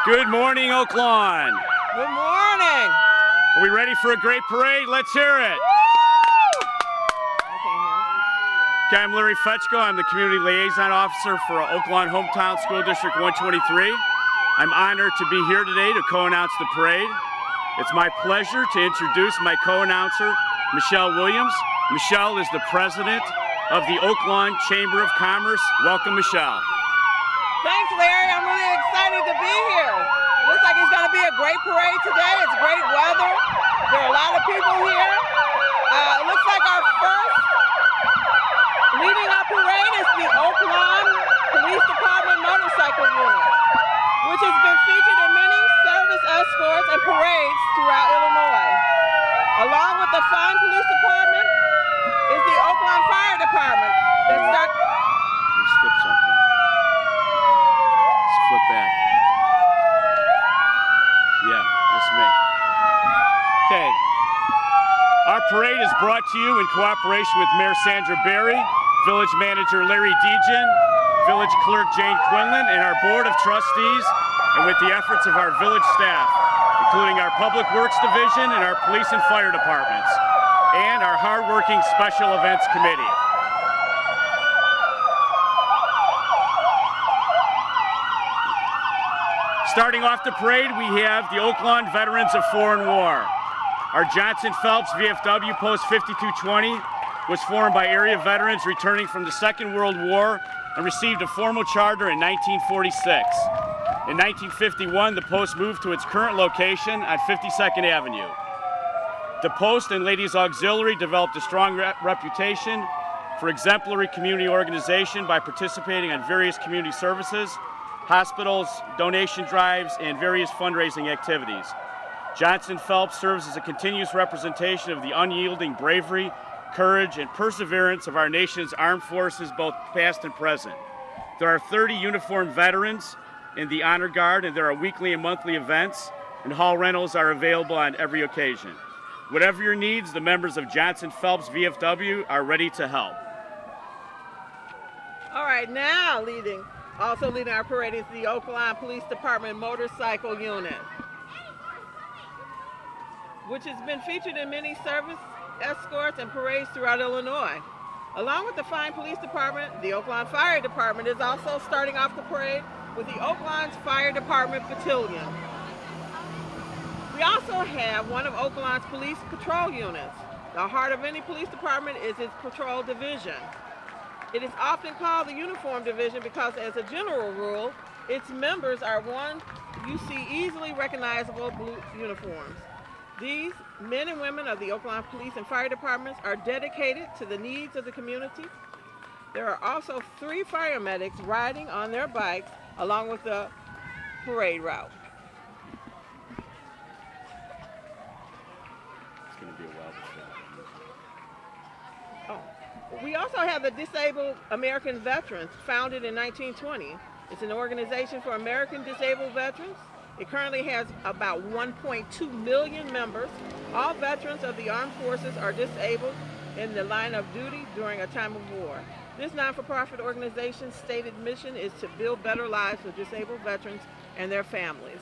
Good morning, Oak Lawn. Good morning. Are we ready for a great parade? Let's hear it. Okay, I'm Larry Fetchko. I'm the Community Liaison Officer for Oak Lawn Hometown School District 123. I'm honored to be here today to co-announce the parade. It's my pleasure to introduce my co-announcer, Michelle Williams. Michelle is the president of the Oak Lawn Chamber of Commerce. Welcome, Michelle. Thanks, Larry. I'm really excited to be here. Looks like it's going to be a great parade today. It's great weather. There are a lot of people here. It looks like our first leading our parade is the Oak Lawn Police Department Motorcycle Unit, which has been featured in many service escorts and parades throughout Illinois. Along with the fine police department is the Oak Lawn Fire Department. You skipped something. Let's flip back. Yeah, that's me. Okay. Our parade is brought to you in cooperation with Mayor Sandra Berry, Village Manager Larry Dejan, Village Clerk Jane Quinlan, and our Board of Trustees, and with the efforts of our village staff, including our Public Works Division and our Police and Fire Departments, and our hard-working Special Events Committee. Starting off the parade, we have the Oak Lawn Veterans of Foreign War. Our Johnson Phelps VFW Post 5220 was formed by area veterans returning from the Second World War and received a formal charter in 1946. In 1951, the post moved to its current location on 52nd Avenue. The post and Ladies Auxiliary developed a strong reputation for exemplary community organization by participating on various community services, hospitals, donation drives, and various fundraising activities. Johnson Phelps serves as a continuous representation of the unyielding bravery, courage, and perseverance of our nation's armed forces, both past and present. There are 30 uniformed veterans in the Honor Guard, and there are weekly and monthly events, and hall rentals are available on every occasion. Whatever your needs, the members of Johnson Phelps VFW are ready to help. All right, now also leading our parade is the Oak Lawn Police Department Motorcycle Unit, which has been featured in many service escorts and parades throughout Illinois. Along with the fine police department, the Oak Lawn Fire Department is also starting off the parade with the Oak Lawn's Fire Department Battalion. We also have one of Oak Lawn's police patrol units. The heart of any police department is its patrol division. It is often called the uniform division because, as a general rule, its members are ones you see easily recognizable blue uniforms. These men and women of the Oak Lawn Police and Fire Departments are dedicated to the needs of the community. There are also 3 fire medics riding on their bikes along with the parade route. It's going to be a while before. We also have the Disabled American Veterans, founded in 1920. It's an organization for American disabled veterans. It currently has about 1.2 million members. All veterans of the armed forces are disabled in the line of duty during a time of war. This non-for-profit organization's stated mission is to build better lives for disabled veterans and their families.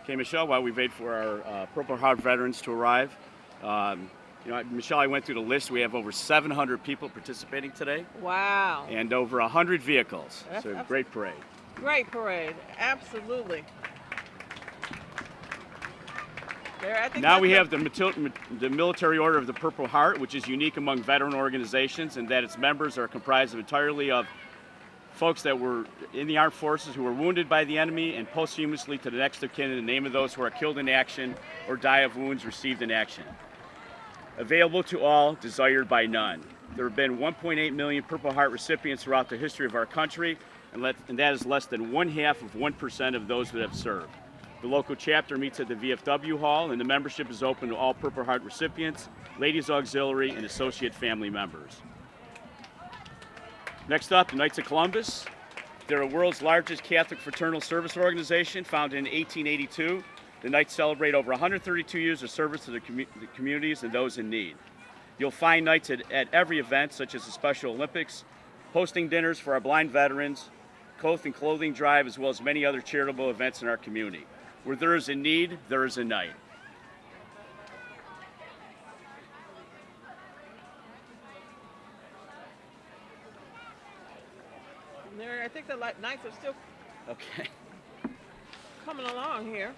Okay, Michelle, while we wait for our Purple Heart veterans to arrive, Michelle, I went through the list. We have over 700 people participating today. Wow. And over 100 vehicles. So great parade. Great parade, absolutely. Now we have the Military Order of the Purple Heart, which is unique among veteran organizations in that its members are comprised entirely of folks that were in the armed forces who were wounded by the enemy and posthumously to the next of kin in the name of those who are killed in action or die of wounds received in action. Available to all, desired by none. There have been 1.8 million Purple Heart recipients throughout the history of our country, and that is less than 1/2 of 1% of those that have served. The local chapter meets at the VFW Hall, and the membership is open to all Purple Heart recipients, Ladies Auxiliary, and associate family members. Next up, the Knights of Columbus. They're the world's largest Catholic fraternal service organization, founded in 1882. The Knights celebrate over 132 years of service to the communities and those in need. You'll find Knights at every event, such as the Special Olympics, hosting dinners for our blind veterans, coat and clothing drive, as well as many other charitable events in our community. Where there is a need, there is a Knight. I think the Knights are still Okay. coming along here.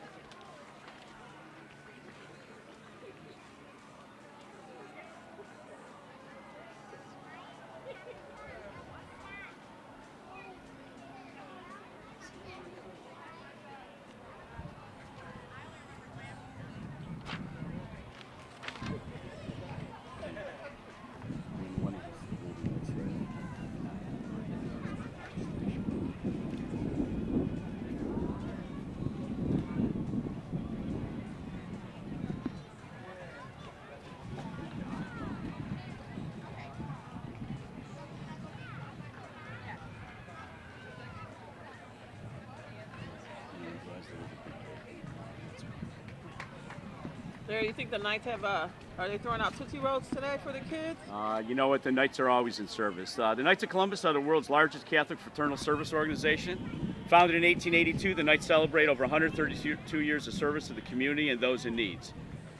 Larry, you think the Knights have, are they throwing out Tootsie Rolls today for the kids? You know what? The Knights are always in service. The Knights of Columbus are the world's largest Catholic fraternal service organization. Founded in 1882, the Knights celebrate over 132 years of service to the community and those in needs.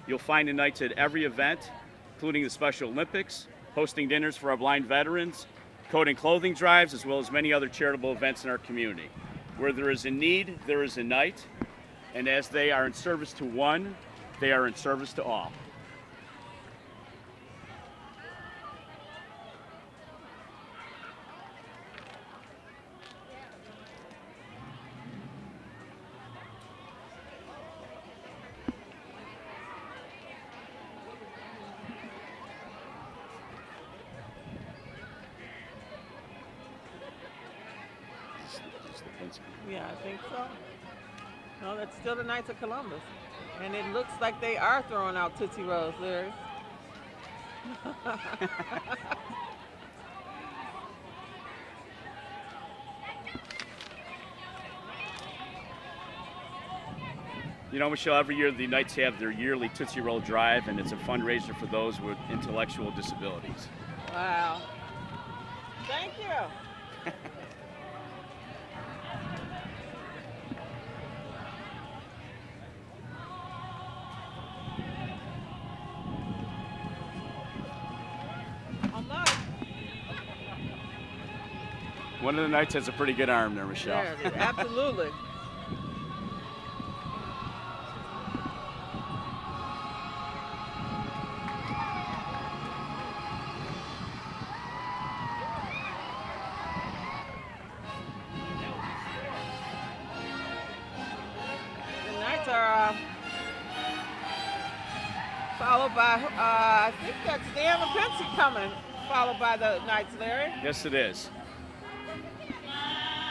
You'll find the Knights at every event, including the Special Olympics, hosting dinners for our blind veterans, coat and clothing drives, as well as many other charitable events in our community. Where there is a need, there is a Knight, and as they are in service to one, they are in service to all. Yeah, I think so. No, that's still the Knights of Columbus. And it looks like they are throwing out Tootsie Rolls, Larry. You know, Michelle, every year the Knights have their yearly Tootsie Roll Drive, and it's a fundraiser for those with intellectual disabilities. Wow. Thank you. One of the Knights has a pretty good arm there, Michelle. Yeah, absolutely. The Knights are followed by, I think that's Dan Lipinski coming, followed by the Knights, Larry. Yes, it is.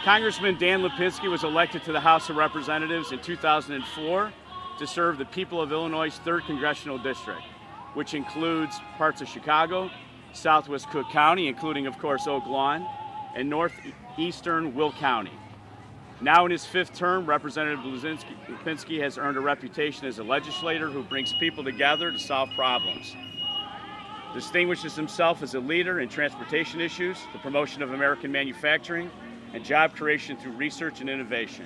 Congressman Dan Lipinski was elected to the House of Representatives in 2004 to serve the people of Illinois' 3rd Congressional District, which includes parts of Chicago, southwest Cook County, including, of course, Oak Lawn, and northeastern Will County. Now in his 5th term, Representative Lipinski has earned a reputation as a legislator who brings people together to solve problems. Distinguishes himself as a leader in transportation issues, the promotion of American manufacturing, and job creation through research and innovation.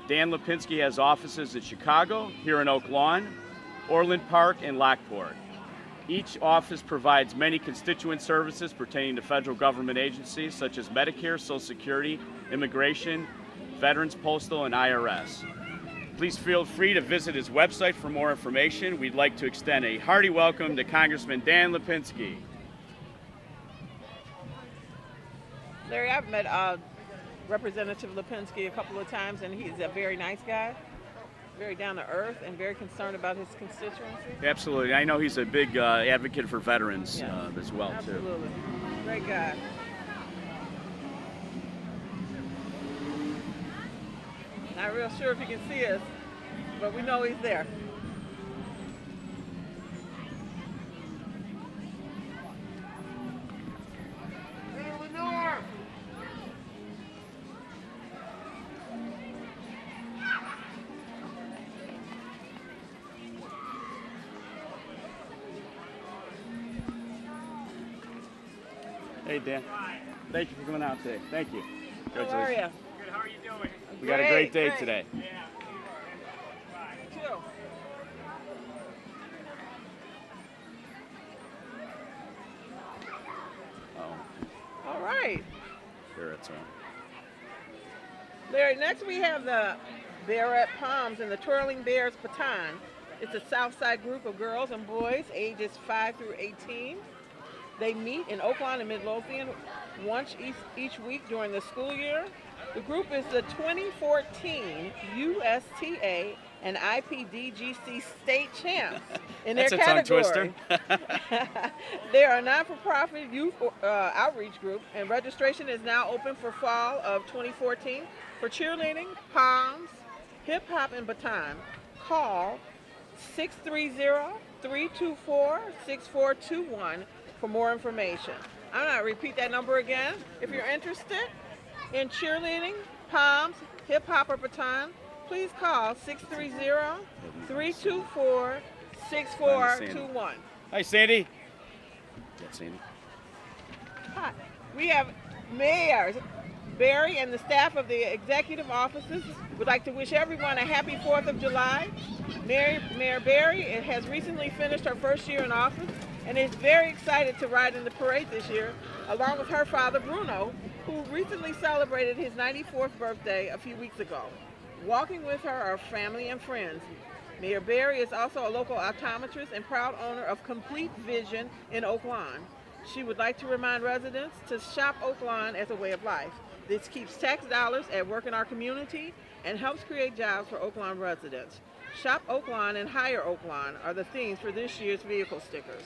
Dan Lipinski has offices in Chicago, here in Oak Lawn, Orland Park, and Lockport. Each office provides many constituent services pertaining to federal government agencies such as Medicare, Social Security, Immigration, Veterans, Postal, and IRS. Please feel free to visit his website for more information. We'd like to extend a hearty welcome to Congressman Dan Lipinski. Larry, I've met Representative Lipinski a couple of times, and he's a very nice guy, very down to earth, and very concerned about his constituency. Absolutely. I know he's a big advocate for veterans as well, too. Absolutely. Great guy. Not real sure if you can see us. but we know he's there. Hey, Dan. Thank you for coming out today. Thank you. How are you? Good, how are you doing? We got a great day today. Yeah. Too. Oh, All right. there it's on. Larry, next we have the Barrett Palms and the Twirling Bears Baton. It's a Southside group of girls and boys ages 5 through 18. They meet in Oaklawn and Midlothian once each week during the school year. The group is the 2014 USTA and IPDGC state champs in their That's a tongue category. twister. They are a non-for-profit youth outreach group, and registration is now open for fall of 2014 for cheerleading, palms, hip hop, and baton. Call 630-324-6421 for more information. I'm going to repeat that number again. If you're interested in cheerleading, palms, hip hop, or baton, please call 630-324-6421. Hi, Sandy. Yeah, Sandy. Hi. We have Mayor Barry and the staff of the executive offices would like to wish everyone a happy 4th of July. Mayor Barry has recently finished her first year in office and is very excited to ride in the parade this year, along with her father, Bruno, who recently celebrated his 94th birthday a few weeks ago. Walking with her are family and friends. Mayor Barry is also a local optometrist and proud owner of Complete Vision in Oaklawn. She would like to remind residents to shop Oaklawn as a way of life. This keeps tax dollars at work in our community and helps create jobs for Oaklawn residents. Shop Oaklawn and hire Oaklawn are the themes for this year's vehicle stickers.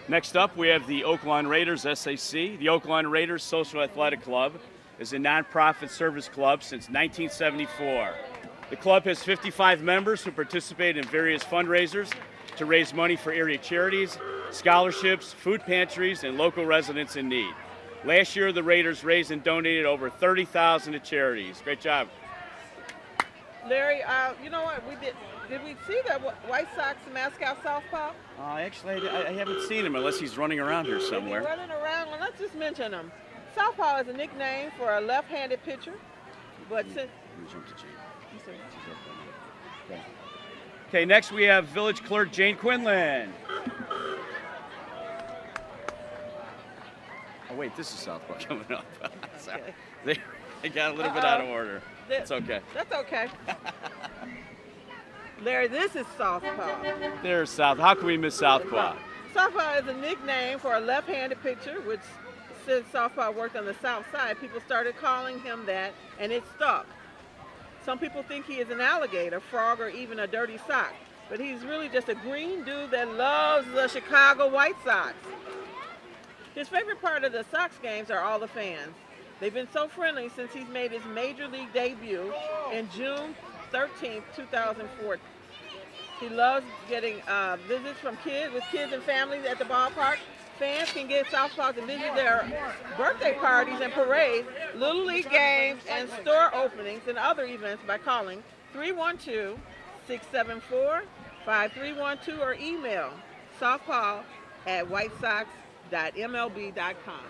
Next up, we have the Oaklawn Raiders SAC. The Oaklawn Raiders Social Athletic Club is a nonprofit service club since 1974. The club has 55 members who participate in various fundraisers to raise money for area charities, scholarships, food pantries, and local residents in need. Last year, the Raiders raised and donated over $30,000 to charities. Great job. Larry, you know what? Did we see the White Sox mascot Southpaw? Actually, I haven't seen him unless he's running around here somewhere. He's running around. Well, let's just mention him. Southpaw is a nickname for a left-handed pitcher, but since Okay, next we have Village Clerk Jane Quinlan. Oh wait, this is Southpaw coming up. Sorry. Okay. They got a little bit out of order. That's okay. That's okay. Larry, this is Southpaw. There's South. How can we miss Southpaw? Southpaw is a nickname for a left-handed pitcher, which since Southpaw worked on the south side, people started calling him that, and it stuck. Some people think he is an alligator, frog, or even a dirty sock, but he's really just a green dude that loves the Chicago White Sox. His favorite part of the Sox games are all the fans. They've been so friendly since he's made his major league debut in June 13th, 2004. He loves getting visits from kids and families at the ballpark. Fans can get Southpaw to visit their birthday parties and parades, Little League games, and store openings and other events by calling 312-674-5312 or email southpaw@whitesox.mlb.com.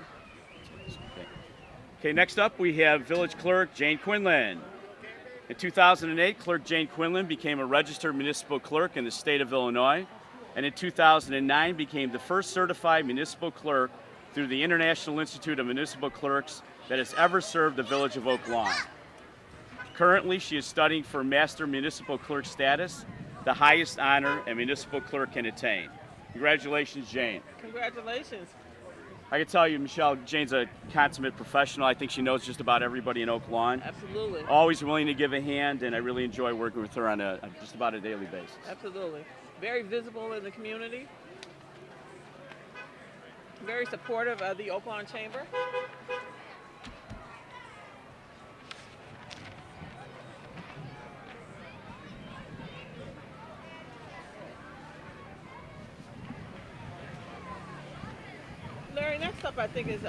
Okay, next up we have Village Clerk Jane Quinlan. In 2008, Clerk Jane Quinlan became a registered municipal clerk in the state of Illinois, and in 2009 became the first certified municipal clerk through the International Institute of Municipal Clerks that has ever served the village of Oaklawn. Currently, she is studying for Master Municipal Clerk status, the highest honor a municipal clerk can attain. Congratulations, Jane. Congratulations. I can tell you, Michelle, Jane's a consummate professional. I think she knows just about everybody in Oaklawn. Absolutely. Always willing to give a hand, and I really enjoy working with her on just about a daily basis. Absolutely. Very visible in the community. Very supportive of the Oaklawn Chamber. Next up, I think, is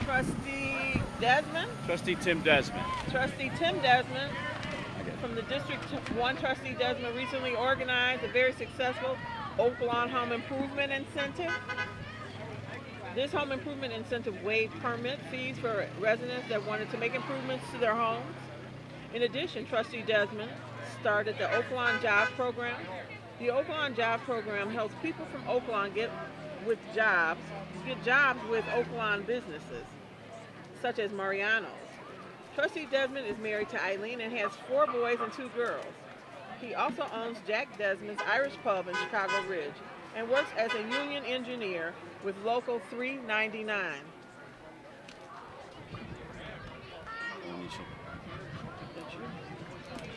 Trustee Desmond. Trustee Tim Desmond. Trustee Tim Desmond from the District 1. Trustee Desmond recently organized a very successful Oaklawn Home Improvement Incentive. This home improvement incentive waived permit fees for residents that wanted to make improvements to their homes. In addition, Trustee Desmond started the Oaklawn Job Program. The Oaklawn Job Program helps people from Oaklawn get jobs with Oaklawn businesses, such as Mariano's. Trustee Desmond is married to Eileen and has 4 boys and 2 girls. He also owns Jack Desmond's Irish Pub in Chicago Ridge and works as a union engineer with Local 399.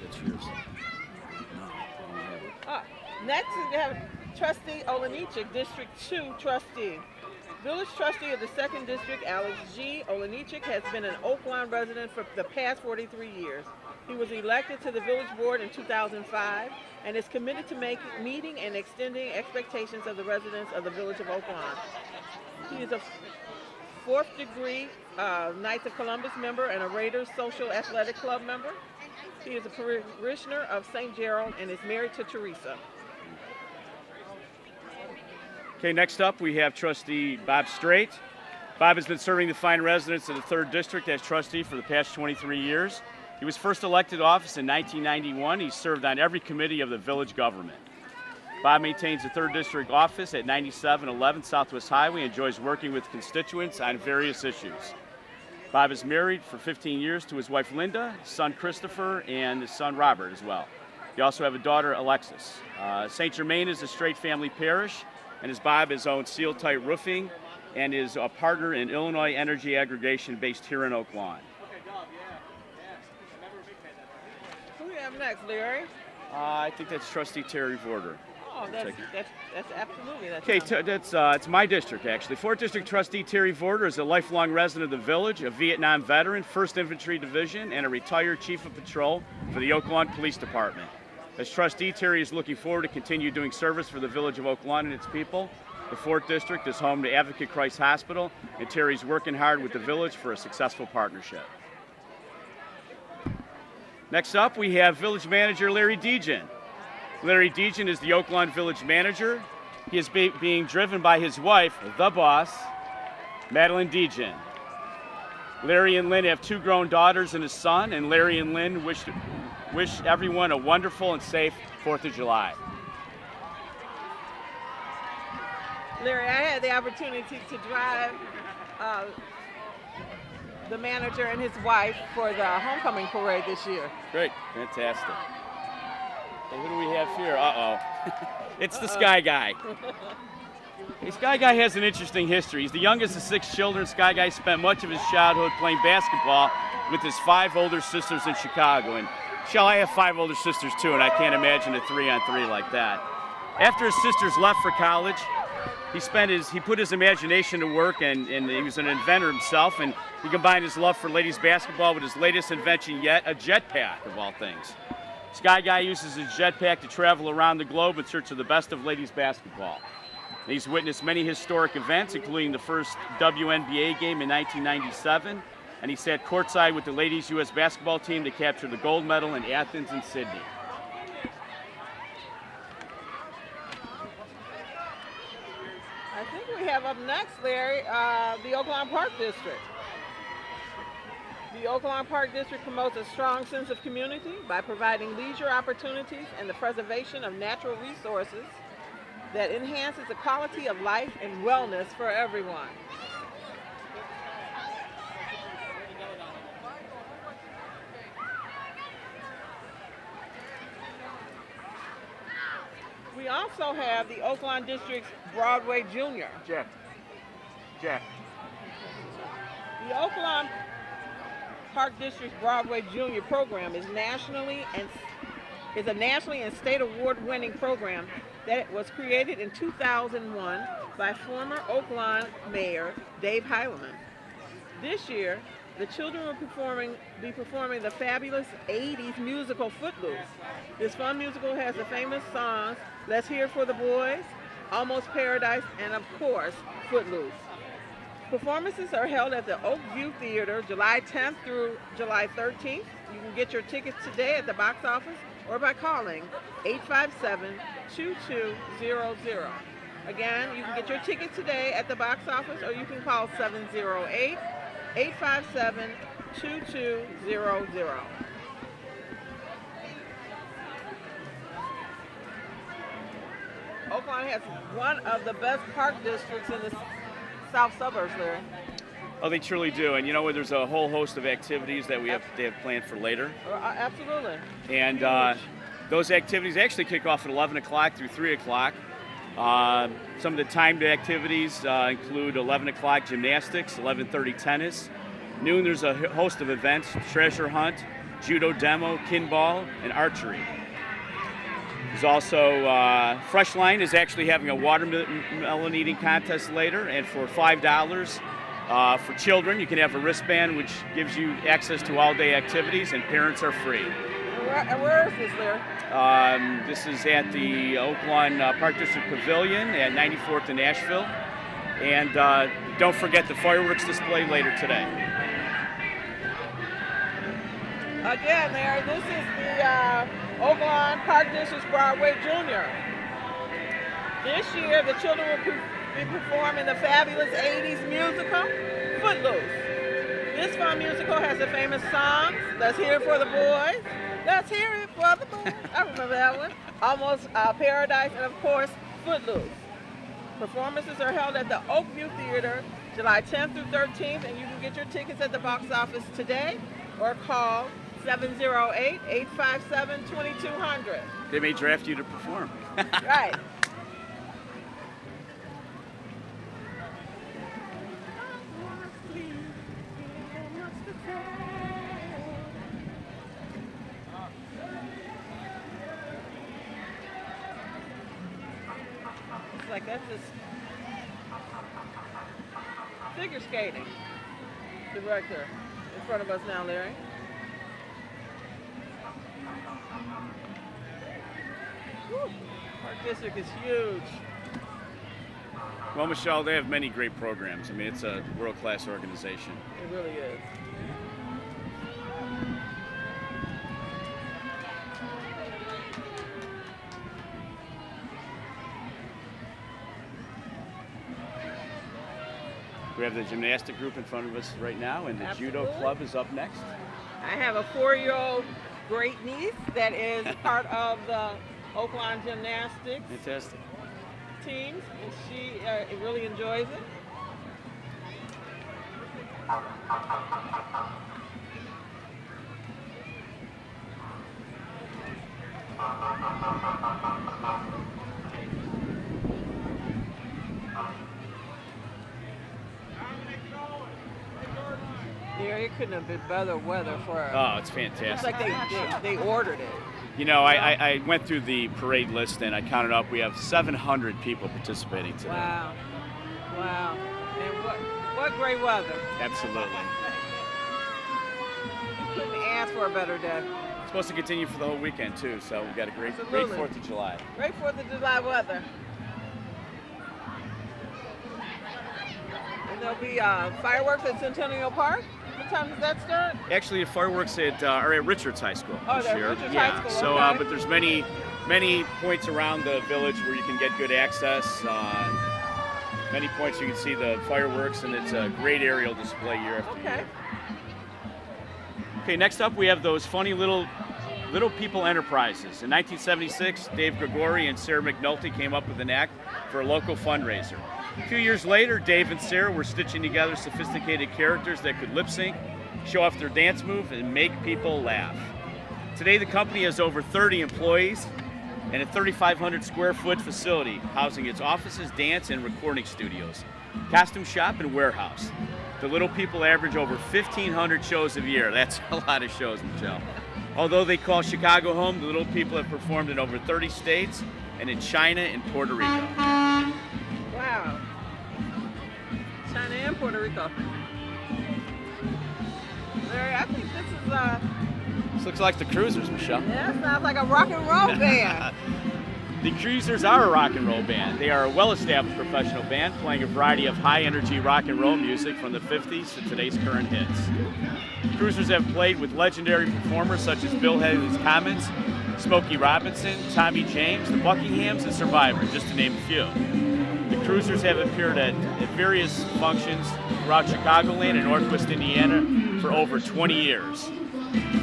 That's yours. Next, we have Trustee Olenichik, District 2 Trustee. Village Trustee of the 2nd District, Alex G. Olenichik, has been an Oaklawn resident for the past 43 years. He was elected to the Village Board in 2005 and is committed to meeting and extending expectations of the residents of the Village of Oaklawn. He is a 4th degree Knights of Columbus member and a Raiders Social Athletic Club member. He is a parishioner of St. Gerald and is married to Teresa. Okay, next up we have Trustee Bob Straight. Bob has been serving the fine residents of the 3rd District as trustee for the past 23 years. He was first elected to office in 1991. He served on every committee of the village government. Bob maintains the 3rd District office at 9711 Southwest Highway and enjoys working with constituents on various issues. Bob is married for 15 years to his wife Linda, son Christopher, and his son Robert as well. They also have a daughter, Alexis. St. Germain is a straight family parish, and as Bob has owned Seal Tight Roofing and is a partner in Illinois Energy Aggregation based here in Oaklawn. Who do we have next, Larry? I think that's Trustee Terry Vorder. Oh, that's absolutely. Okay, it's my district, actually. 4th District Trustee Terry Vorder is a lifelong resident of the village, a Vietnam veteran, 1st Infantry Division, and a retired Chief of Patrol for the Oaklawn Police Department. As trustee, Terry is looking forward to continue doing service for the village of Oaklawn and its people. The 4th District is home to Advocate Christ Hospital, and Terry's working hard with the village for a successful partnership. Next up, we have Village Manager Larry Dejan. Larry Dejan is the Oaklawn Village Manager. He is being driven by his wife, the boss, Madeline Dejan. Larry and Lynn have 2 grown daughters and a son, and Larry and Lynn wish everyone a wonderful and safe 4th of July. Larry, I had the opportunity to drive the manager and his wife for the homecoming parade this year. Great, fantastic. Hey, who do we have here? Uh-oh. It's the Sky Guy. Hey, Sky Guy has an interesting history. He's the youngest of 6 children. Sky Guy spent much of his childhood playing basketball with his 5 older sisters in Chicago. And Shell, I have 5 older sisters too, and I can't imagine a 3-on-3 like that. After his sisters left for college, he put his imagination to work, and he was an inventor himself, and he combined his love for ladies basketball with his latest invention yet, a jetpack of all things. Sky Guy uses his jetpack to travel around the globe in search of the best of ladies basketball. He's witnessed many historic events, including the first WNBA game in 1997, and he sat courtside with the ladies U.S. basketball team to capture the gold medal in Athens and Sydney. I think we have up next, Larry, the Oaklawn Park District. The Oaklawn Park District promotes a strong sense of community by providing leisure opportunities and the preservation of natural resources that enhances the quality of life and wellness for everyone. We also have the Oaklawn District's Broadway Junior. Jack. The Oaklawn Park District's Broadway Junior program is a nationally and state award-winning program that was created in 2001 by former Oaklawn Mayor Dave Heileman. This year, the children will be performing the fabulous 80s musical Footloose. This fun musical has the famous songs Let's Hear for the Boys, Almost Paradise, and of course, Footloose. Performances are held at the Oakview Theater July 10th through July 13th. You can get your tickets today at the box office or by calling 857-2200. Again, you can get your tickets today at the box office or you can call 708-857-2200. Oaklawn has one of the best park districts in the south suburbs, Larry. Oh, they truly do. And you know what? There's a whole host of activities that they have planned for later. Absolutely. And those activities actually kick off at 11 o'clock through 3 o'clock. Some of the timed activities include 11 o'clock gymnastics, 11:30 tennis. Noon, there's a host of events: treasure hunt, judo demo, kinball, and archery. There's also Freshline is actually having a watermelon eating contest later, and for $5 for children, you can have a wristband which gives you access to all-day activities, and parents are free. Where is this, Larry? This is at the Oaklawn Park District Pavilion at 94th and Nashville. And don't forget the fireworks display later today. Again, Larry, this is the Oaklawn Park District's Broadway Junior. This year, the children will be performing the fabulous 80s musical, Footloose. This fun musical has the famous songs, Let's Hear It for the Boys, Let's Hear It for the Boys, I remember that one, Almost Paradise, and of course, Footloose. Performances are held at the Oakview Theater July 10th through 13th, and you can get your tickets at the box office today or call 708-857-2200. They may draft you to perform. Right. It's like that's just figure skating. The director in front of us now, Larry. Whew. Park District is huge. Well, Michelle, they have many great programs. I mean, it's a world-class organization. It really is. We have the gymnastic group in front of us right now, and the Absolutely. judo club is up next. I have a 4-year-old great niece that is part of the Oaklawn Gymnastics Fantastic. teams, and she really enjoys it. Yeah, it couldn't have been better weather for her. Oh, it's It's fantastic. like they ordered it. You know, I went through the parade list and I counted up. We have 700 people participating today. Wow. Wow. And what great weather. Absolutely. Couldn't ask for a better day. It's supposed to continue for the whole weekend too, so we've got a great Absolutely. 4th of July. Great 4th of July weather. And there'll be fireworks at Centennial Park. What time does that start? Actually, the fireworks are at Richards High School Oh, this they're year. Richards yeah. High School, So, okay. but there's many points around the village where you can get good access. Many points you can see the fireworks, and it's a great aerial display year after Okay. year. Okay, next up we have those funny little people enterprises. In 1976, Dave Gregori and Sarah McNulty came up with an act for a local fundraiser. A few years later, Dave and Sarah were stitching together sophisticated characters that could lip sync, show off their dance move, and make people laugh. Today, the company has over 30 employees and a 3,500 square foot facility housing its offices, dance, and recording studios, costume shop, and warehouse. The Little People average over 1,500 shows a year. That's a lot of shows, Michelle. Although they call Chicago home, the Little People have performed in over 30 states and in China and Puerto Rico. Wow. China and Puerto Rico. Larry, I think this is This looks like the Cruisers, Michelle. yeah, sounds like a rock and roll band. The Cruisers are a rock and roll band. They are a well-established professional band playing a variety of high-energy rock and roll music from the 50s to today's current hits. Cruisers have played with legendary performers such as Bill Haley's Comets, Smokey Robinson, Tommy James, the Buckinghams, and Survivor, just to name a few. The Cruisers have appeared at various functions throughout Chicagoland and Northwest Indiana for over 20 years.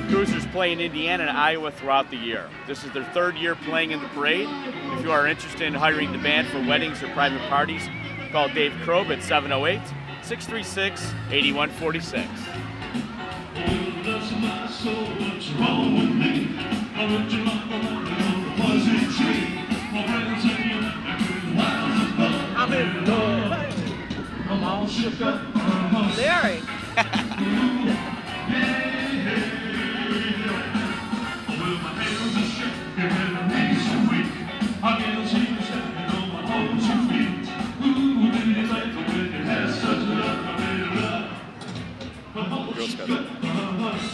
Cruisers play in Indiana and Iowa throughout the year. This is their third year playing in the parade. If you are interested in hiring the band for weddings or private parties, call Dave Krob at 708-636-8146. I'm all shook up. Larry.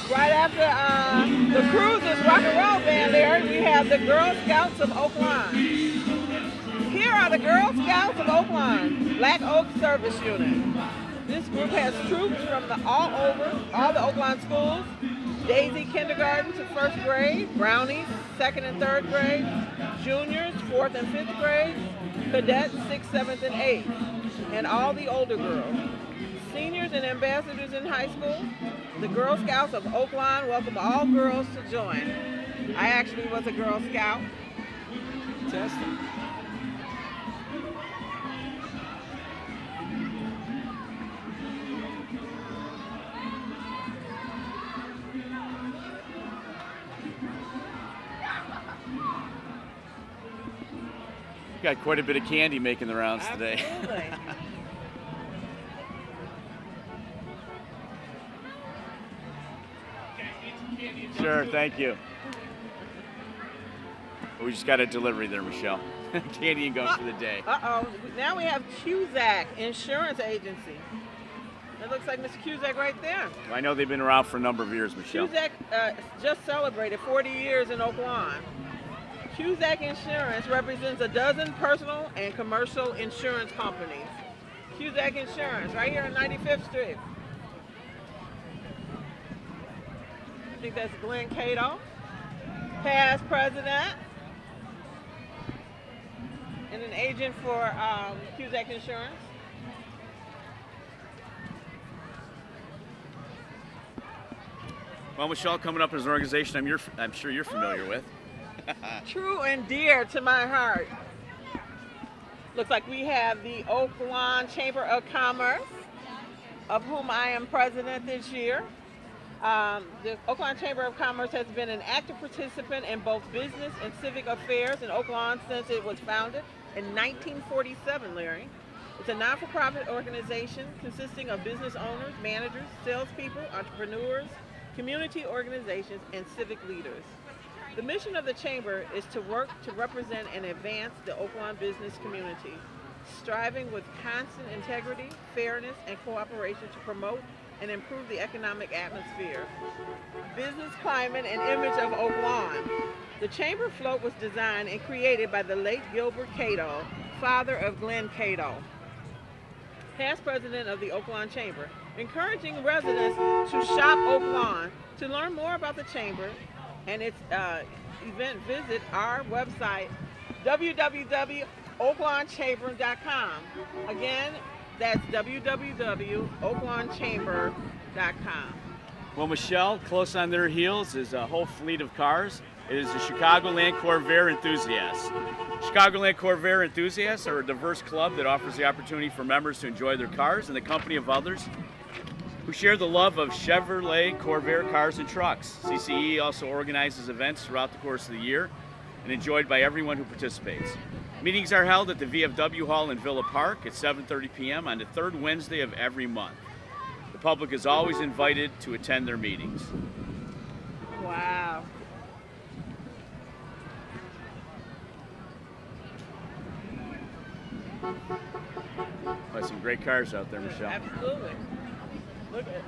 Right after the Cruisers rock and roll band, Larry, we have the Girl Scouts of Oakland. Here are the Girl Scouts of Oakland, Black Oak Service Unit. This group has troops from all the Oakland schools, Daisy kindergarten to 1st grade, Brownies 2nd and 3rd grade, juniors 4th and 5th grade, cadets 6th, 7th, and 8th, and all the older girls. Seniors and ambassadors in high school, the Girl Scouts of Oakland welcome all girls to join. I actually was a Girl Scout. Fantastic. Got quite a bit of candy making the rounds today. Absolutely. Sure, thank you. We just got a delivery there, Michelle. Candy and gum for the day. Uh-oh. Now we have Cusack Insurance Agency. That looks like Mr. Cusack right there. I know they've been around for a number of years, Michelle. Cusack just celebrated 40 years in Oakland. Cusack Insurance represents a dozen personal and commercial insurance companies. Cusack Insurance, right here on 95th Street. I think that's Glenn Cato, past president, and an agent for Cusack Insurance. Well, Michelle, coming up as an organization I'm sure you're familiar with. True and dear to my heart. Looks like we have the Oakland Chamber of Commerce, of whom I am president this year. The Oakland Chamber of Commerce has been an active participant in both business and civic affairs in Oakland since it was founded in 1947, Larry. It's a non-for-profit organization consisting of business owners, managers, salespeople, entrepreneurs, community organizations, and civic leaders. The mission of the Chamber is to work to represent and advance the Oakland business community, striving with constant integrity, fairness, and cooperation to promote and improve the economic atmosphere, business climate, and image of Oakland. The Chamber float was designed and created by the late Gilbert Cato, father of Glenn Cato, past president of the Oakland Chamber, encouraging residents to shop Oakland. To learn more about the Chamber and its event, visit our website, www.oaklandchamber.com. Again, that's www.oaklandchamber.com. Well, Michelle, close on their heels is a whole fleet of cars. It is the Chicagoland Corvair Enthusiasts. Chicagoland Corvair Enthusiasts are a diverse club that offers the opportunity for members to enjoy their cars in the company of others who share the love of Chevrolet Corvair cars and trucks. CCE also organizes events throughout the course of the year and enjoyed by everyone who participates. Meetings are held at the VFW Hall in Villa Park at 7:30 p.m. on the third Wednesday of every month. The public is always invited to attend their meetings. Wow. There's some great cars out there, Michelle. Absolutely. Look at,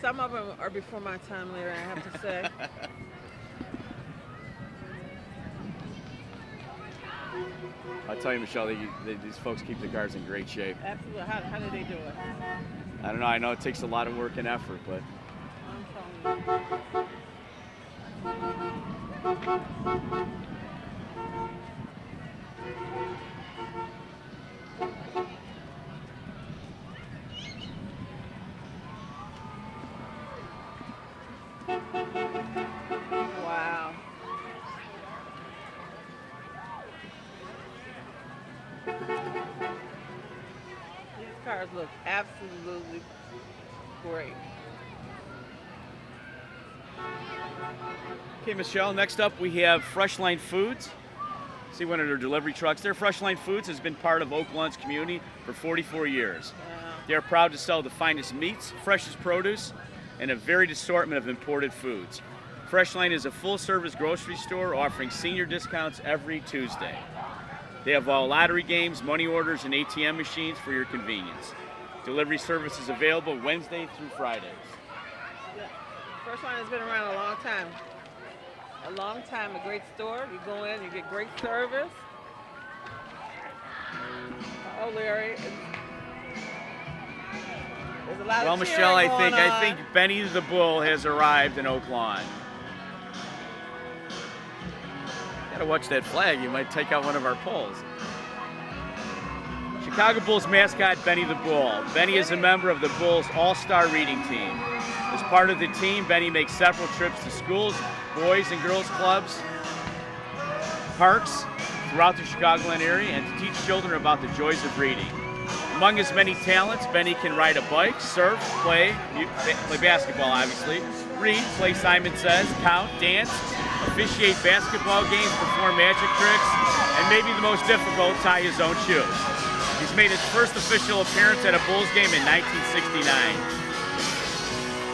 some of them are before my time, Larry, I have to say. I'll tell you, Michelle, these folks keep the cars in great shape. Absolutely. How do they do it? I don't know. I know it takes a lot of work and effort, but I'm telling you. Wow. These cars look absolutely great. okay, Michelle. Next up, we have Freshline Foods. See one of their delivery trucks. Their Freshline Foods has been part of Oak Lawn's community for 44 years. Wow. They are proud to sell the finest meats, freshest produce, and a varied assortment of imported foods. Freshline is a full-service grocery store offering senior discounts every Tuesday. They have all lottery games, money orders, and ATM machines for your convenience. Delivery service is available Wednesday through Fridays. Yeah. Freshline has been around a long time. A long time, a great store. You go in, you get great service. Oh, Larry. There's a lot Well, of Michelle, I cheering going think on. Benny the Bull has arrived in Oak Lawn. Gotta watch that flag. You might take out one of our polls. Chicago Bulls mascot Benny the Bull. Benny is a member of the Bulls All-Star Reading Team. As part of the team, Benny makes several trips to schools, boys and girls clubs, parks throughout the Chicagoland area, and to teach children about the joys of reading. Among his many talents, Benny can ride a bike, surf, play basketball, obviously, read, play Simon Says, count, dance, officiate basketball games, perform magic tricks, and maybe the most difficult, tie his own shoes. He's made his first official appearance at a Bulls game in 1969.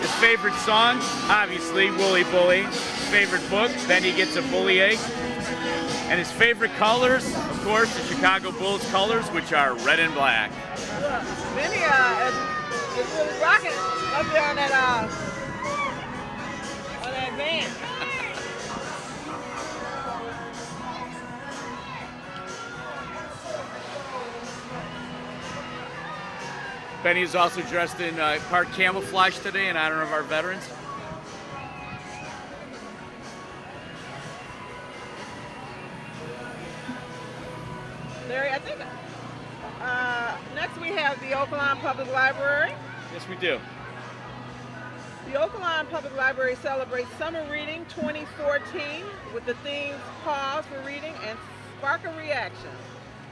His favorite song, obviously, Wooly Bully. His favorite book, Benny Gets a Bully Egg. And his favorite colors, of course, the Chicago Bulls colors, which are red and black. Look, Benny is really rocking up there on that van. Benny is also dressed in part camouflage today in honor of our veterans. Larry, I think next we have the Oak Lawn Public Library. Yes, we do. The Oak Lawn Public Library celebrates Summer Reading 2014 with the themes Pause for Reading and Spark a Reaction.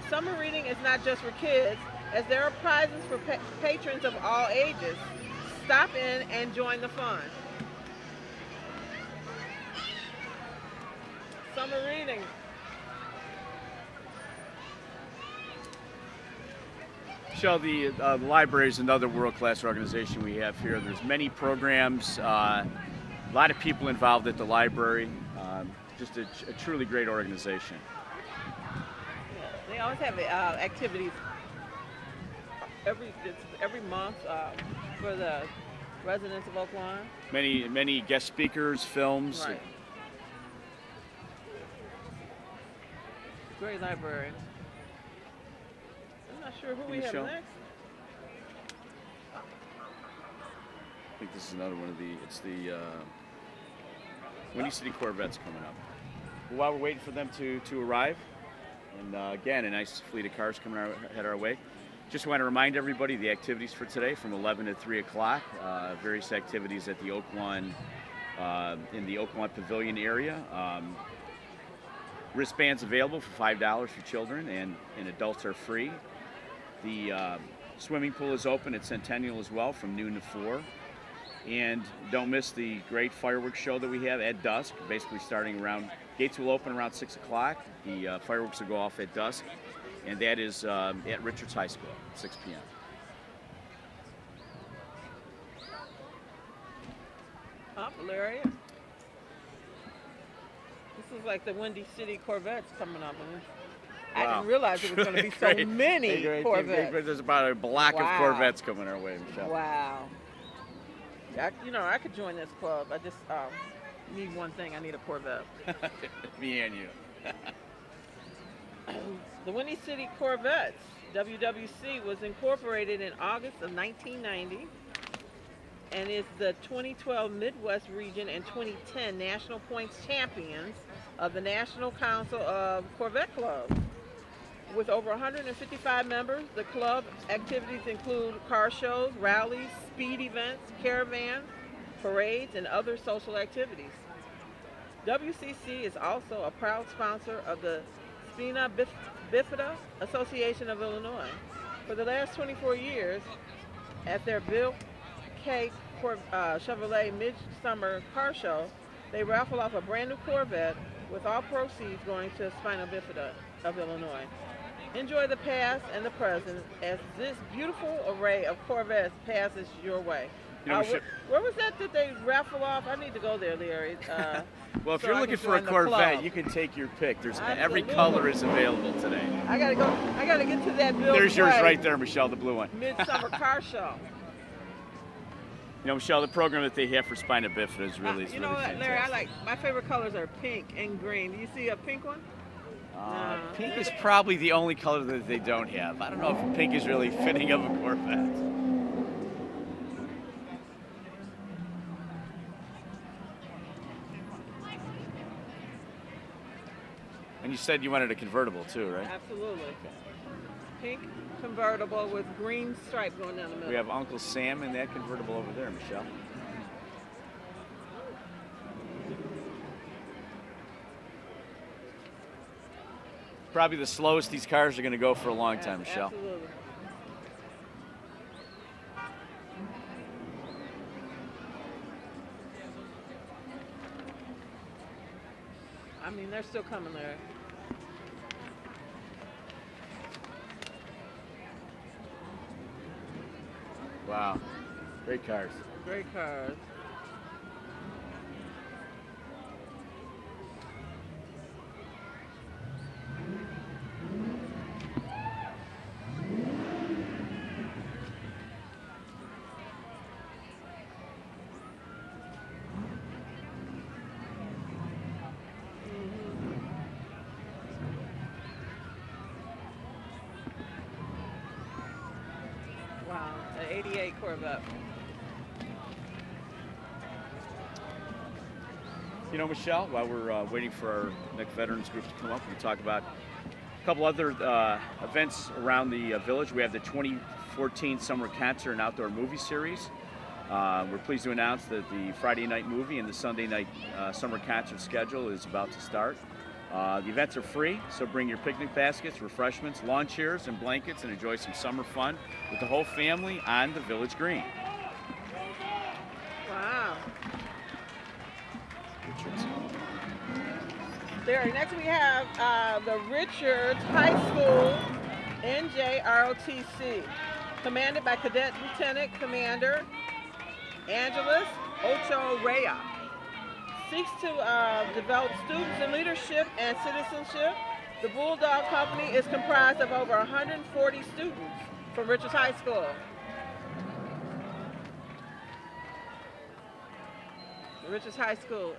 Summer reading is not just for kids, as there are prizes for patrons of all ages. Stop in and join the fun. Summer reading. Michelle, the library is another world-class organization we have here. There's many programs, a lot of people involved at the library. Just a truly great organization. They always have activities every month for the residents of Oak Lawn. Many guest speakers, films. Right. Great library. I'm not sure who we have Michelle? next. I think this is another one of it's the Windy City Corvette's coming up. Well, while we're waiting for them to arrive, and again, a nice fleet of cars coming head our way. Just want to remind everybody the activities for today from 11 to 3 o'clock. Various activities at the Oak Lawn, in the Oak Lawn Pavilion area. Wristbands available for $5 for children, and adults are free. The swimming pool is open at Centennial as well from noon to 4. And don't miss the great fireworks show that we have at dusk, basically starting around, gates will open around 6 o'clock. The fireworks will go off at dusk, and that is at Richards High School, 6 p.m. Up, Larry. This is like the Windy City Corvettes coming up. I Wow. didn't realize it was going to be so Great. many Corvettes. There's about a block of Wow. Corvettes coming our way, Michelle. Wow. I could join this club. I just need one thing. I need a Corvette. Me and you. The Windy City Corvettes, WWC, was incorporated in August of 1990 and is the 2012 Midwest Region and 2010 National Points Champions of the National Council of Corvette Clubs. With over 155 members, the club activities include car shows, rallies, speed events, caravans, parades, and other social activities. WCC is also a proud sponsor of the Spina Bifida Association of Illinois. For the last 24 years, at their Bill K. Chevrolet Midsummer Car Show, they raffle off a brand new Corvette with all proceeds going to Spina Bifida of Illinois. Enjoy the past and the present as this beautiful array of Corvettes passes your way. You know, where was that they raffle off? I need to go there, Larry. well, if so you're I looking can for a join the Corvette, club. you can take your pick. There's Absolutely. every color is available today. I gotta go. I gotta get to that Bill. There's yours Clay right there, Michelle, the blue one. Midsummer Car Show. You know, Michelle, the program that they have for Spina Bifida is really, You know what, Larry? I like my favorite colors are pink and green. Do you see a pink one? No. Pink is probably the only color that they don't have. I don't know if pink is really fitting of a Corvette. And you said you wanted a convertible too, right? Absolutely. Pink convertible with green stripe going down the middle. We have Uncle Sam in that convertible over there, Michelle. Probably the slowest these cars are going to go for a long time, Michelle. Absolutely. I mean, they're still coming there. Wow. Great cars. Great cars. Wow, the 88 Corvette. You know, Michelle, while we're waiting for our next veterans group to come up, we can talk about a couple other events around the village. We have the 2014 Summer Concert and Outdoor Movie Series. We're pleased to announce that the Friday night movie and the Sunday night summer concert schedule is about to start. The events are free, so bring your picnic baskets, refreshments, lawn chairs, and blankets and enjoy some summer fun with the whole family on the village green. Wow. There, next we have the Richards High School NJROTC, commanded by Cadet Lieutenant Commander Angeles Ocho Reyes. Seeks to develop students in leadership and citizenship. The Bulldog Company is comprised of over 140 students from Richards High School. Richards High School,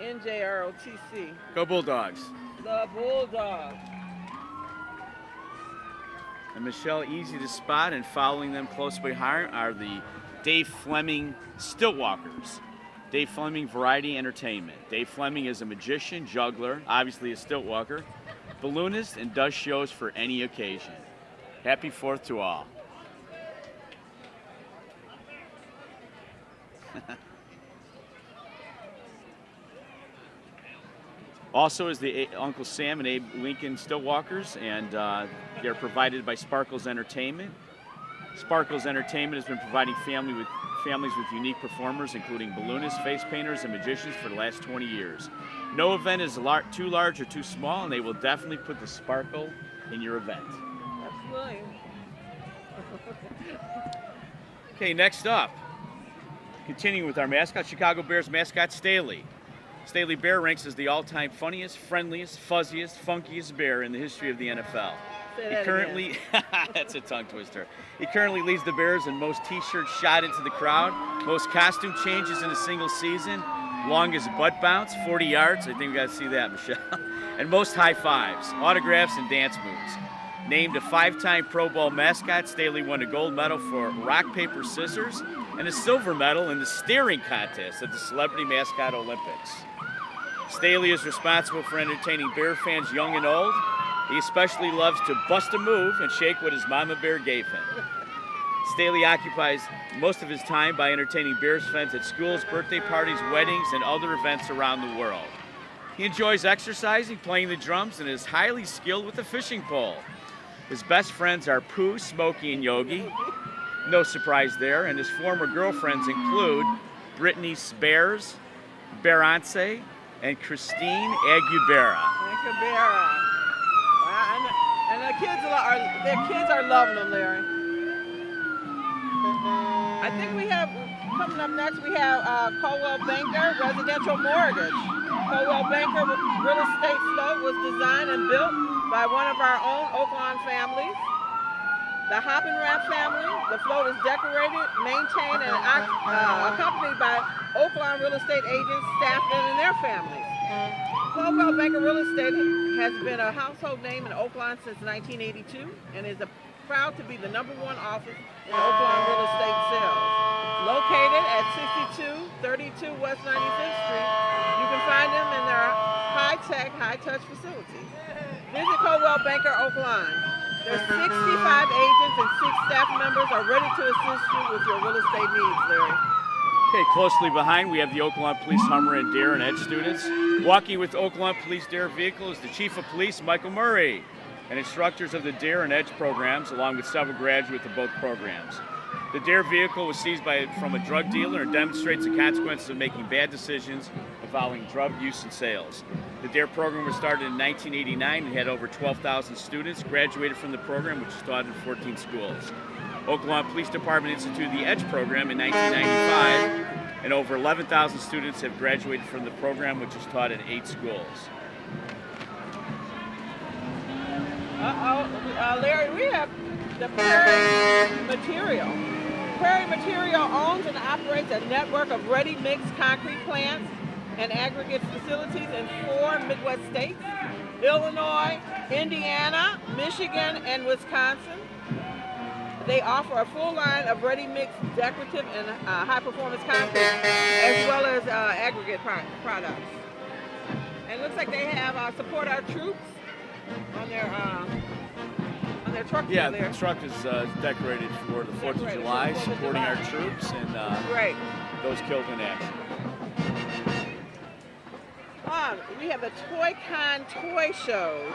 NJROTC. Go Bulldogs. The Bulldogs. And Michelle, easy to spot, and following them close behind are the Dave Fleming Stiltwalkers. Dave Fleming Variety Entertainment. Dave Fleming is a magician, juggler, obviously a stiltwalker, balloonist, and does shows for any occasion. Happy 4th to all. Also is the Uncle Sam and Abe Lincoln Stiltwalkers, and they're provided by Sparkles Entertainment. Sparkles Entertainment has been providing families with unique performers, including balloonists, face painters, and magicians for the last 20 years. No event is too large or too small, and they will definitely put the sparkle in your event. Absolutely. Okay, next up, continuing with our mascot, Chicago Bears mascot Staley. Staley Bear ranks as the all-time funniest, friendliest, fuzziest, funkiest bear in the history of the NFL. Say He that currently, that's a tongue twister. He currently leads the Bears in most T-shirts shot into the crowd, most costume changes in a single season, longest butt bounce, 40 yards. I think we got to see that, Michelle. And most high fives, autographs, and dance moves. Named a 5-time Pro Bowl mascot, Staley won a gold medal for rock, paper, scissors and a silver medal in the steering contest at the Celebrity Mascot Olympics. Staley is responsible for entertaining Bear fans young and old. He especially loves to bust a move and shake what his mama bear gave him. Staley occupies most of his time by entertaining Bears fans at schools, birthday parties, weddings, and other events around the world. He enjoys exercising, playing the drums, and is highly skilled with a fishing pole. His best friends are Pooh, Smokey, and Yogi. No surprise there. And his former girlfriends include Brittany Spears, Berance, and Christine Aguilera. Aguilera. Wow, and their kids are loving them, Larry. I think we have, coming up next, we have Coldwell Banker Residential Mortgage. Coldwell Banker Real Estate Float was designed and built by one of our own Oaklawn families, the Hop and Wrap family. The float is decorated, maintained, and accompanied by Oaklawn real estate agents, staff, and their families. Coldwell Banker Real Estate has been a household name in Oaklawn since 1982 and is proud to be the #1 office in Oaklawn real estate sales. Located at 6232 West 95th Street, you can find them in their high-tech, high-touch facility. Visit Coldwell Banker Oaklawn. Their 65 agents and 6 staff members are ready to assist you with your real estate needs, Larry. Okay, closely behind, we have the Oaklawn Police Hummer and Dare and Edge students. Walking with the Oaklawn Police Dare vehicle is the Chief of Police, Michael Murray, and instructors of the Dare and Edge programs, along with several graduates of both programs. The Dare vehicle was seized from a drug dealer and demonstrates the consequences of making bad decisions involving drug use and sales. The Dare program was started in 1989 and had over 12,000 students graduated from the program, which is taught in 14 schools. Oaklawn Police Department instituted the EDGE program in 1995, and over 11,000 students have graduated from the program, which is taught in 8 schools. Larry, we have the Prairie Material. Prairie Material owns and operates a network of ready-mix concrete plants and aggregate facilities in 4 Midwest states: Illinois, Indiana, Michigan, and Wisconsin. They offer a full line of ready-mix decorative and high-performance concrete, as well as aggregate products. And it looks like they have Support Our Troops on their truck. Yeah, there. the truck is decorated for the 4th of July, supporting our troops and those killed in action. We have the Toy Con toy shows.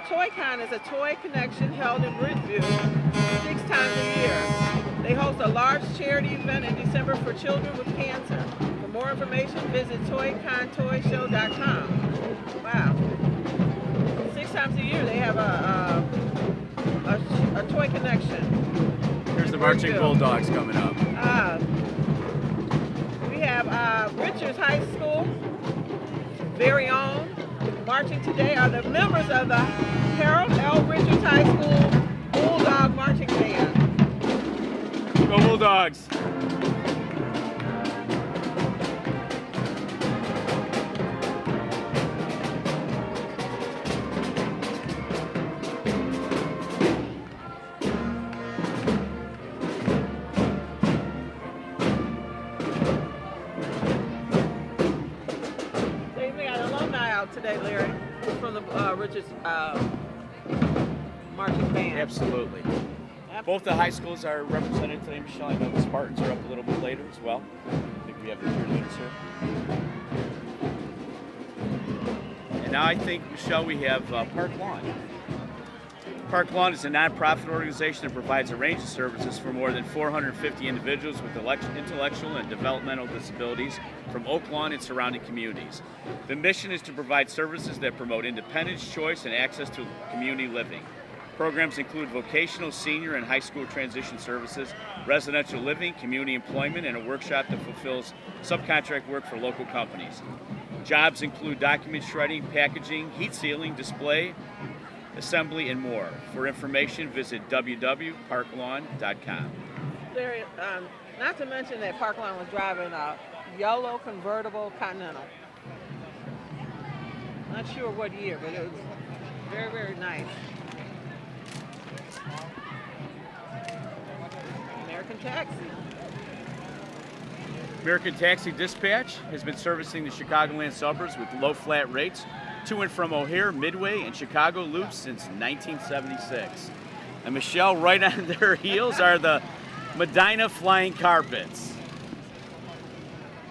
Toy Con is a toy connection held in Bridgeview 6 times a year. They host a large charity event in December for children with cancer. For more information, visit toycontoyshow.com. Wow. 6 times a year they have a toy connection. Here's the Marching Bulldogs coming up. We have Richards High School, very own. Marching today are the members of the Harold L. Richards High School Bulldog Marching Band. Go Bulldogs! Today, Larry, from the Richards marching band. Absolutely. Both the high schools are represented today, Michelle. I know the Spartans are up a little bit later as well. I think we have the cheerleaders here. And now I think, Michelle, we have Park Lawn. Park Lawn is a nonprofit organization that provides a range of services for more than 450 individuals with intellectual and developmental disabilities from Oaklawn and surrounding communities. The mission is to provide services that promote independence, choice, and access to community living. Programs include vocational, senior, and high school transition services, residential living, community employment, and a workshop that fulfills subcontract work for local companies. Jobs include document shredding, packaging, heat sealing, display, assembly, and more. For information, visit www.parklawn.com. Larry, not to mention that Park Lawn was driving yellow convertible Continental. Not sure what year, but it was very, very nice. American Taxi. American Taxi Dispatch has been servicing the Chicagoland suburbs with low flat rates to and from O'Hare, Midway, and Chicago loops since 1976. And Michelle, right on their heels are the Medina Flying Carpets.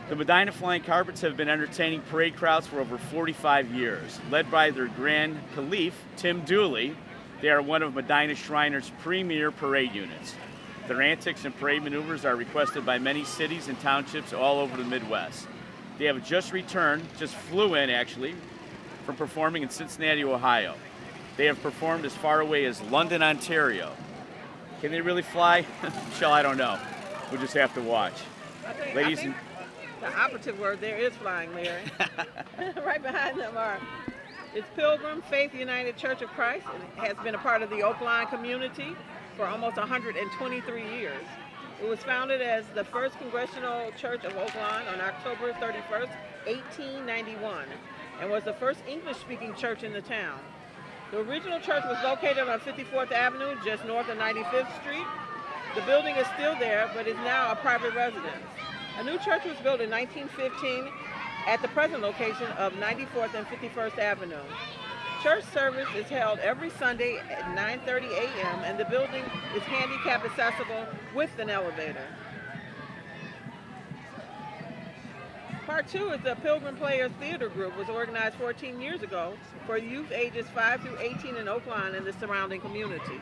The Medina Flying Carpets have been entertaining parade crowds for over 45 years. Led by their Grand Caliph, Tim Dooley, they are one of Medina Shriners' premier parade units. Their antics and parade maneuvers are requested by many cities and townships all over the Midwest. They have just flew in actually, from performing in Cincinnati, Ohio. They have performed as far away as London, Ontario. Can they really fly? Michelle, I don't know. We'll just have to watch. I think Ladies the operative word there is flying, Larry. Right behind them it's Pilgrim Faith United Church of Christ. It has been a part of the Oakline community for almost 123 years. It was founded as the First Congregational Church of Oakline on October 31st, 1891, and was the first English-speaking church in the town. The original church was located on 54th Avenue, just north of 95th Street. The building is still there, but is now a private residence. A new church was built in 1915 at the present location of 94th and 51st Avenue. Church service is held every Sunday at 9:30 a.m. and the building is handicap accessible with an elevator. Part 2 is the Pilgrim Players Theater Group, was organized 14 years ago for youth ages 5 through 18 in Oakland and the surrounding communities.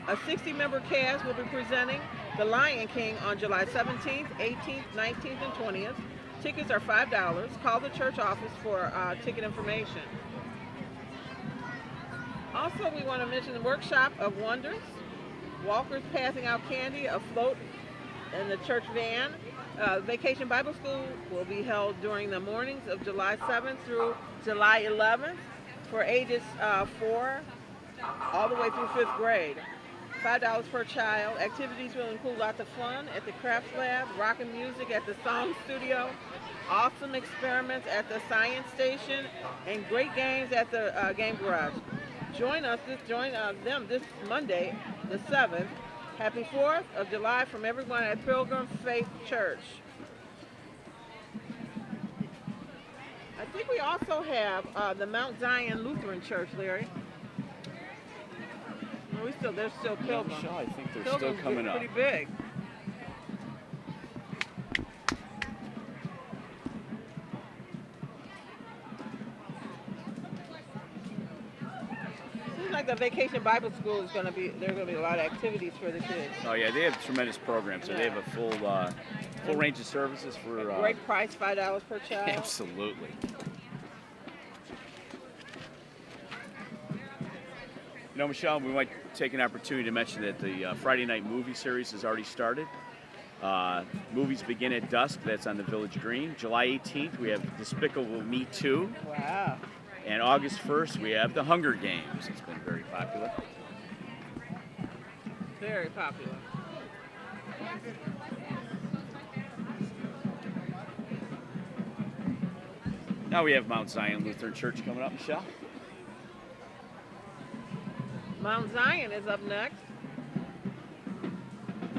A 60-member cast will be presenting The Lion King on July 17th, 18th, 19th, and 20th. Tickets are $5. Call the church office for ticket information. Also, we want to mention the Workshop of Wonders. Walkers passing out candy, a float in the church van. Vacation Bible School will be held during the mornings of July 7th through July 11th for ages 4 all the way through 5th grade. $5 per child. Activities will include lots of fun at the Crafts Lab, rock and music at the Song Studio, awesome experiments at the Science Station, and great games at the Game Garage. Join them this Monday, the 7th. Happy 4th of July from everyone at Pilgrim Faith Church. I think we also have the Mount Zion Lutheran Church, Larry. They're still Pilgrim. Michelle, I think they're Pilgrim's still coming up. pretty big. Seems like the Vacation Bible School is there's going to be a lot of activities for the kids. Oh yeah, they have tremendous programs. So they have a full range of services for Great price, $5 per child. Absolutely. You know, Michelle, we might take an opportunity to mention that the Friday night movie series has already started. Movies begin at dusk. That's on the Village Green. July 18th, we have Despicable Me 2. Wow. And August 1st, we have The Hunger Games. It's been very popular. Very popular. Now we have Mount Zion Lutheran Church coming up, Michelle. Mount Zion is up next.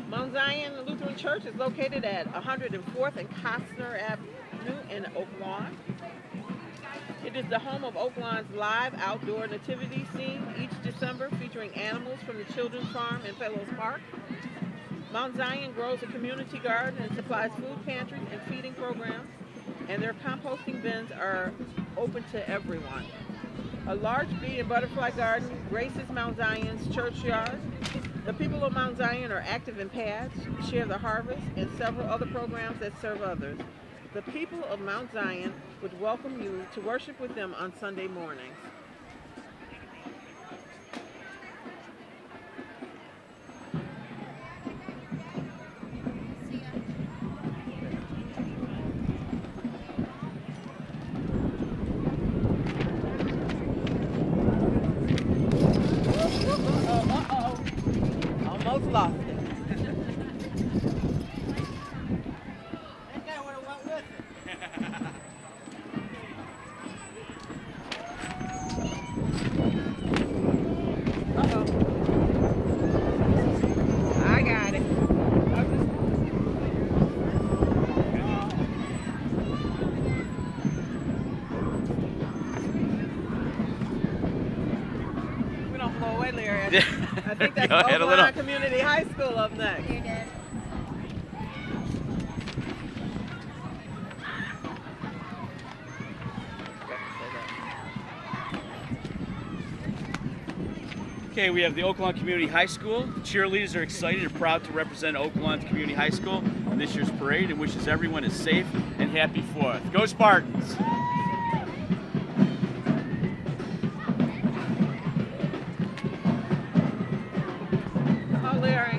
Mount Zion Lutheran Church is located at 104th and Costner Avenue in Oaklawn. It is the home of Oaklawn's live outdoor nativity scene each December featuring animals from the Children's Farm in Fellows Park. Mount Zion grows a community garden and supplies food pantries and feeding programs, and their composting bins are open to everyone. A large bee and butterfly garden graces Mount Zion's churchyard. The people of Mount Zion are active in paths, share the harvest, and several other programs that serve others. The people of Mount Zion would welcome you to worship with them on Sunday mornings. Almost lost it. way, Larry. I think that's Go ahead, a little. Oakland Community High School up next. You did. Okay, we have the Oak Lawn Community High School. The cheerleaders are excited and proud to represent Oak Lawn Community High School in this year's parade and wishes everyone a safe and happy 4th. Go Spartans! Oh, Larry.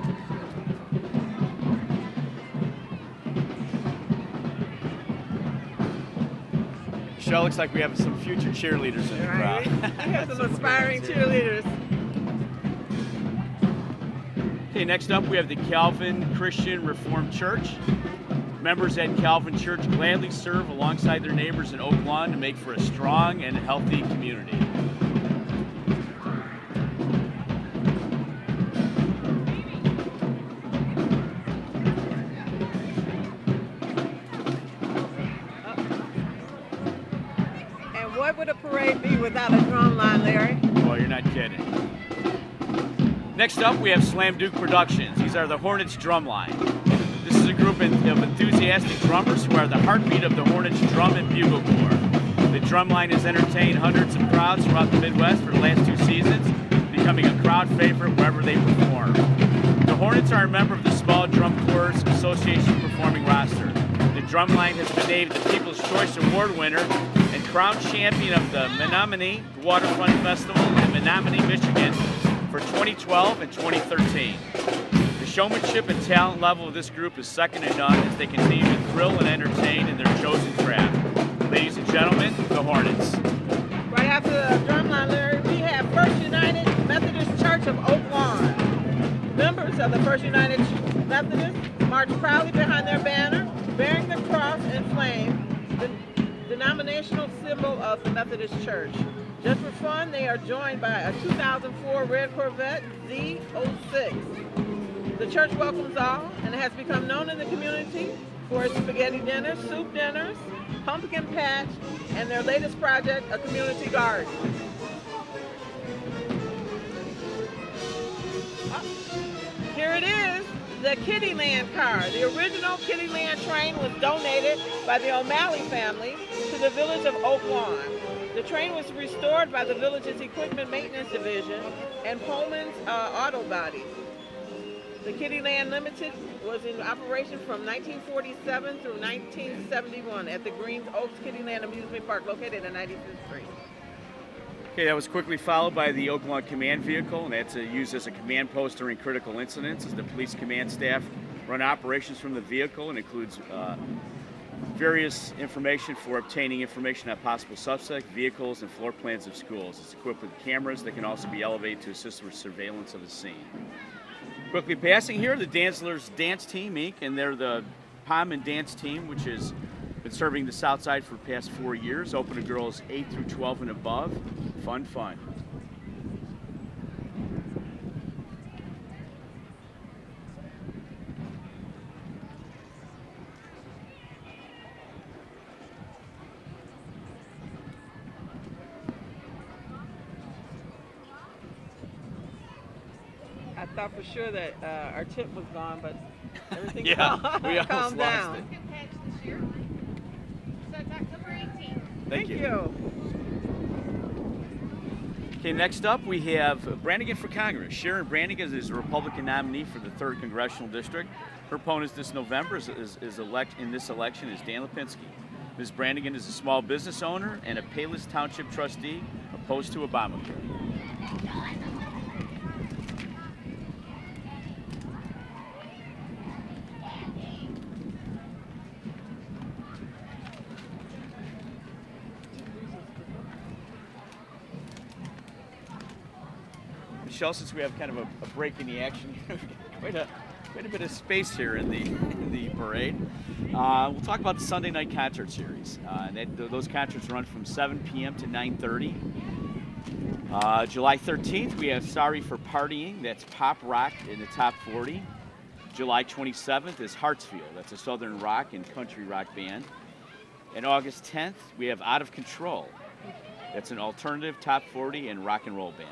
Michelle, looks like we have some future cheerleaders in the Right. crowd. We have some aspiring cheerleaders. Okay, next up we have the Calvin Christian Reformed Church. Members at Calvin Church gladly serve alongside their neighbors in Oak Lawn to make for a strong and healthy community. And what would a parade be without a drum line, Larry? Well, you're not kidding. Next up, we have Slam Duke Productions. These are the Hornets Drumline. This is a group of enthusiastic drummers who are the heartbeat of the Hornets Drum and Bugle Corps. The Drumline has entertained hundreds of crowds throughout the Midwest for the last 2 seasons, becoming a crowd favorite wherever they perform. The Hornets are a member of the Small Drum Corps Association performing roster. The Drumline has been named the People's Choice Award winner and crowned champion of the Menominee Waterfront Festival in Menominee, Michigan for 2012 and 2013. The showmanship and talent level of this group is second to none as they continue to thrill and entertain in their chosen craft. Ladies and gentlemen, the Hornets. Right after the drumline, Larry, we have First United Methodist Church of Oak Lawn. Members of the First United Methodist march proudly behind their banner, bearing the cross and flame, the denominational symbol of the Methodist Church. Just for fun, they are joined by a 2004 red Corvette Z06. The church welcomes all and has become known in the community for its spaghetti dinners, soup dinners, pumpkin patch, and their latest project, a community garden. Here it is, the Kittyland car. The original Kittyland train was donated by the O'Malley family to the village of Oak Lawn. The train was restored by the village's Equipment Maintenance Division and Pullman's Auto Body. The Kittyland Limited was in operation from 1947 through 1971 at the Greens Oaks Kittyland Amusement Park located on 95th Street. Okay, that was quickly followed by the Oak Lawn Command Vehicle, and that's used as a command post during critical incidents as the police command staff run operations from the vehicle and includes various information for obtaining information on possible suspects, vehicles, and floor plans of schools. It's equipped with cameras that can also be elevated to assist with surveillance of the scene. Quickly passing here, the Dantzler's Dance Team, Inc., and they're the Pom and Dance Team, which has been serving the South Side for the past 4 years, open to girls 8 through 12 and above. Fun, fun. I thought for sure that our tip was gone, but everything Yeah, we almost calmed lost down. it. Pumpkin patch this year. So it's October 18th. Thank you. Okay, next up we have Brannigan for Congress. Sharon Brannigan is a Republican nominee for the 3rd Congressional District. Her opponent this November in this election is Dan Lipinski. Ms. Brannigan is a small business owner and a Payless Township trustee opposed to Obamacare. Michelle, since we have kind of a break in the action, we've got quite a bit of space here in the parade. We'll talk about the Sunday night concert series. Those concerts run from 7 p.m. to 9:30. July 13th, we have Sorry for Partying. That's pop rock in the top 40. July 27th is Hartsfield. That's a southern rock and country rock band. And August 10th, we have Out of Control. That's an alternative top 40 and rock and roll band.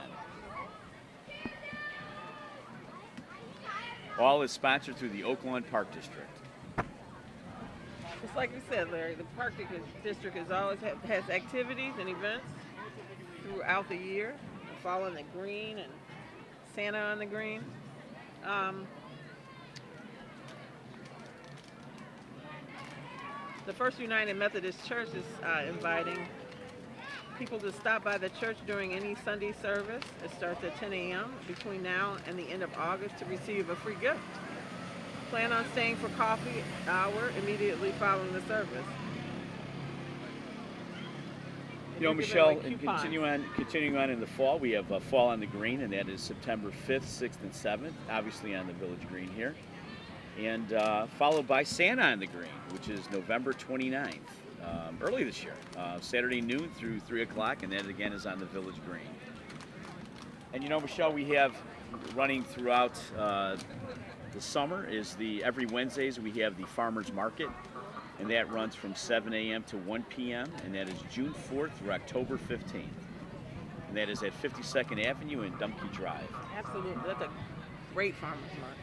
All is sponsored through the Oaklawn Park District. Just like you said, Larry, the Park District is always has activities and events throughout the year. Fall on the Green and Santa on the Green. The First United Methodist Church is inviting people to stop by the church during any Sunday service. It starts at 10 a.m. between now and the end of August to receive a free gift. Plan on staying for coffee hour immediately following the service. You know, We're giving Michelle, away and coupons. continuing on in the fall, we have Fall on the Green, and that is September 5th, 6th, and 7th, obviously on the Village Green here. And followed by Santa on the Green, which is November 29th, early this year, Saturday noon through 3 o'clock, and that again is on the Village Green. And you know, Michelle, we have running throughout the summer is every Wednesdays we have the Farmers Market, and that runs from 7 a.m. to 1 p.m., and that is June 4th through October 15th. And that is at 52nd Avenue and Dumpke Drive. Absolutely. That's a great farmer's market.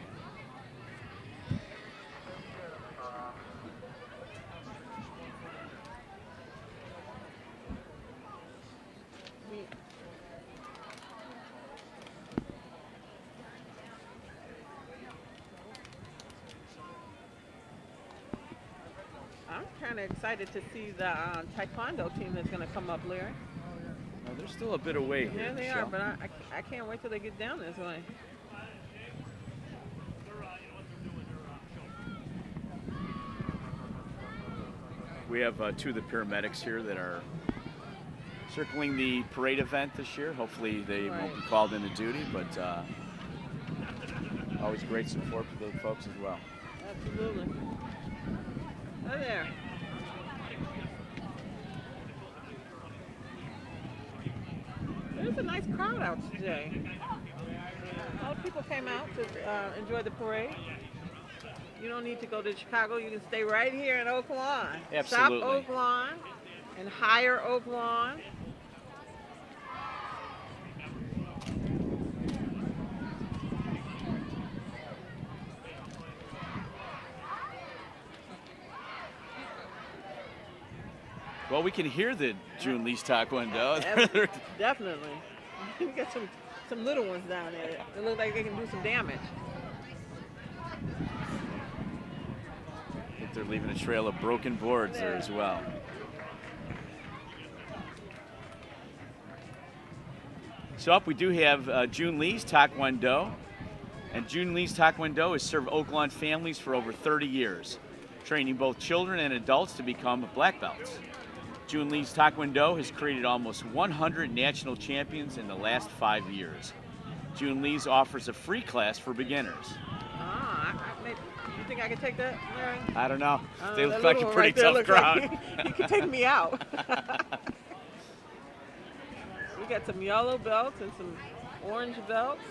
I'm kind of excited to see the taekwondo team that's going to come up, Larry. Well, there's still a bit away here, Yeah, they Michelle. are, but I can't wait till they get down this way. We have two of the paramedics here that are circling the parade event this year. Hopefully they won't be called into duty, but always great support for the folks as well. Absolutely. Hi there. There's a nice crowd out today. A lot of people came out to enjoy the parade. You don't need to go to Chicago. You can stay right here in Oak Lawn. Absolutely. Shop Oak Lawn and hire Oak Lawn. Well, we can hear the June Lee's Taekwondo. Definitely. We got some little ones down there. They look like they can do some damage. I think they're leaving a trail of broken boards there as well. So up we do have June Lee's Taekwondo. And June Lee's Taekwondo has served Oak Lawn families for over 30 years, training both children and adults to become black belts. June Lee's Taekwondo has created almost 100 national champions in the last 5 years. June Lee's offers a free class for beginners. You think I can take that, Larry? I don't know. They That look like a little one pretty right there tough looks crowd. Like he can take me out. We got some yellow belts and some orange belts.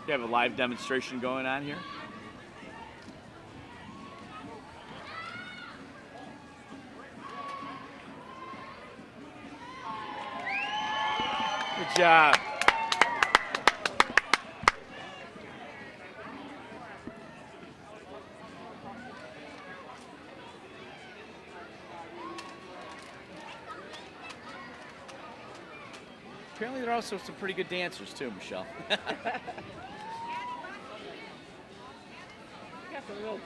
You have a live demonstration going on here. Good job. Apparently, there are also some pretty good dancers too, Michelle. Got some real.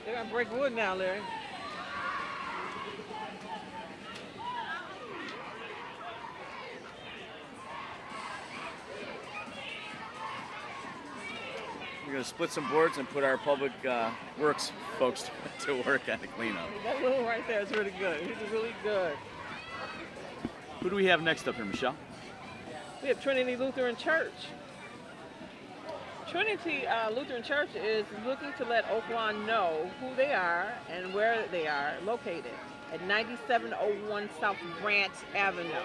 They're gonna break wood now, Larry. We're going to split some boards and put our public works folks to work on the cleanup. That little right there is really good. He's really good. Who do we have next up here, Michelle? We have Trinity Lutheran Church. Trinity Lutheran Church is looking to let Oak Lawn know who they are and where they are located at 9701 South Grant Avenue.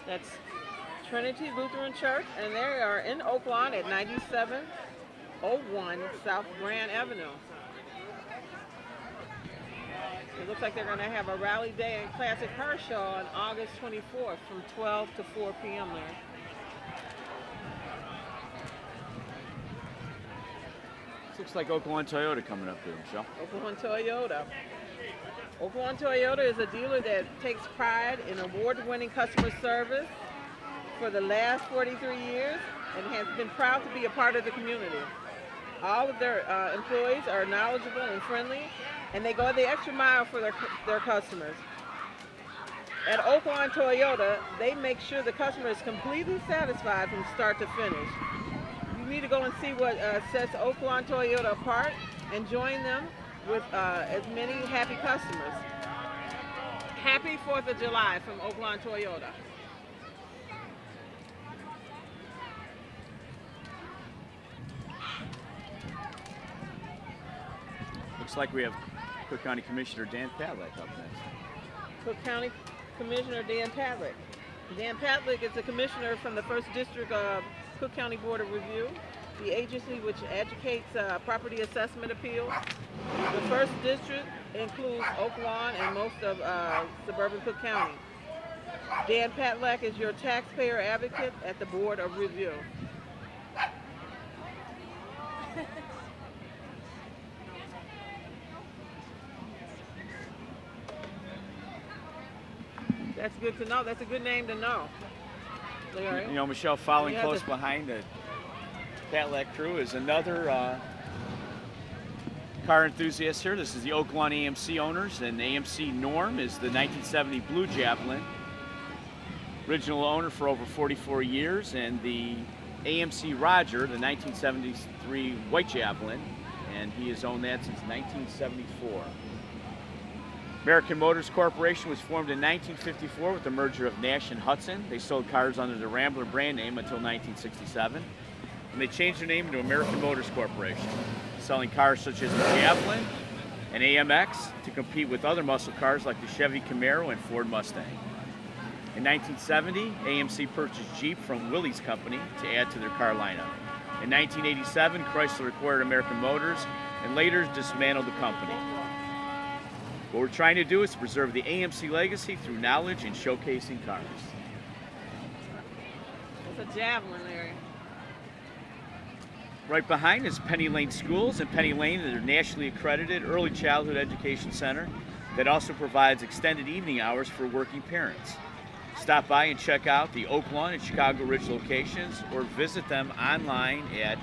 That's Trinity Lutheran Church, and they are in Oak Lawn at 9701 South Grant Avenue. It looks like they're going to have a rally day and classic car show on August 24th from 12 to 4 p.m. there. This looks like Oaklawn Toyota coming up here, Michelle. Oaklawn Toyota. Oaklawn Toyota is a dealer that takes pride in award-winning customer service for the last 43 years and has been proud to be a part of the community. All of their employees are knowledgeable and friendly, and they go the extra mile for their customers. At Oaklawn Toyota, they make sure the customer is completely satisfied from start to finish. You need to go and see what sets Oaklawn Toyota apart and join them with as many happy customers. Happy 4th of July from Oaklawn Toyota. Looks like we have Cook County Commissioner Dan Padlick up next. Cook County Commissioner Dan Padlick. Dan Padlick is a commissioner from the 1st District of Cook County Board of Review, the agency which educates property assessment appeals. The 1st District includes Oaklawn and most of suburban Cook County. Dan Padlick is your taxpayer advocate at the Board of Review. That's good to know. That's a good name to know. Larry. You know, Michelle, following You have close to- behind the Padlick crew is another car enthusiast here. This is the Oaklawn AMC owners, and AMC Norm is the 1970 Blue Javelin. Original owner for over 44 years, and the AMC Roger, the 1973 White Javelin, and he has owned that since 1974. American Motors Corporation was formed in 1954 with the merger of Nash and Hudson. They sold cars under the Rambler brand name until 1967. And they changed their name to American Motors Corporation, selling cars such as the Javelin and AMX to compete with other muscle cars like the Chevy Camaro and Ford Mustang. In 1970, AMC purchased Jeep from Willys Company to add to their car lineup. In 1987, Chrysler acquired American Motors and later dismantled the company. What we're trying to do is preserve the AMC legacy through knowledge and showcasing cars. It's a Javelin, Larry. Right behind is Penny Lane Schools, and Penny Lane is a nationally accredited early childhood education center that also provides extended evening hours for working parents. Stop by and check out the Oaklawn and Chicago Ridge locations or visit them online at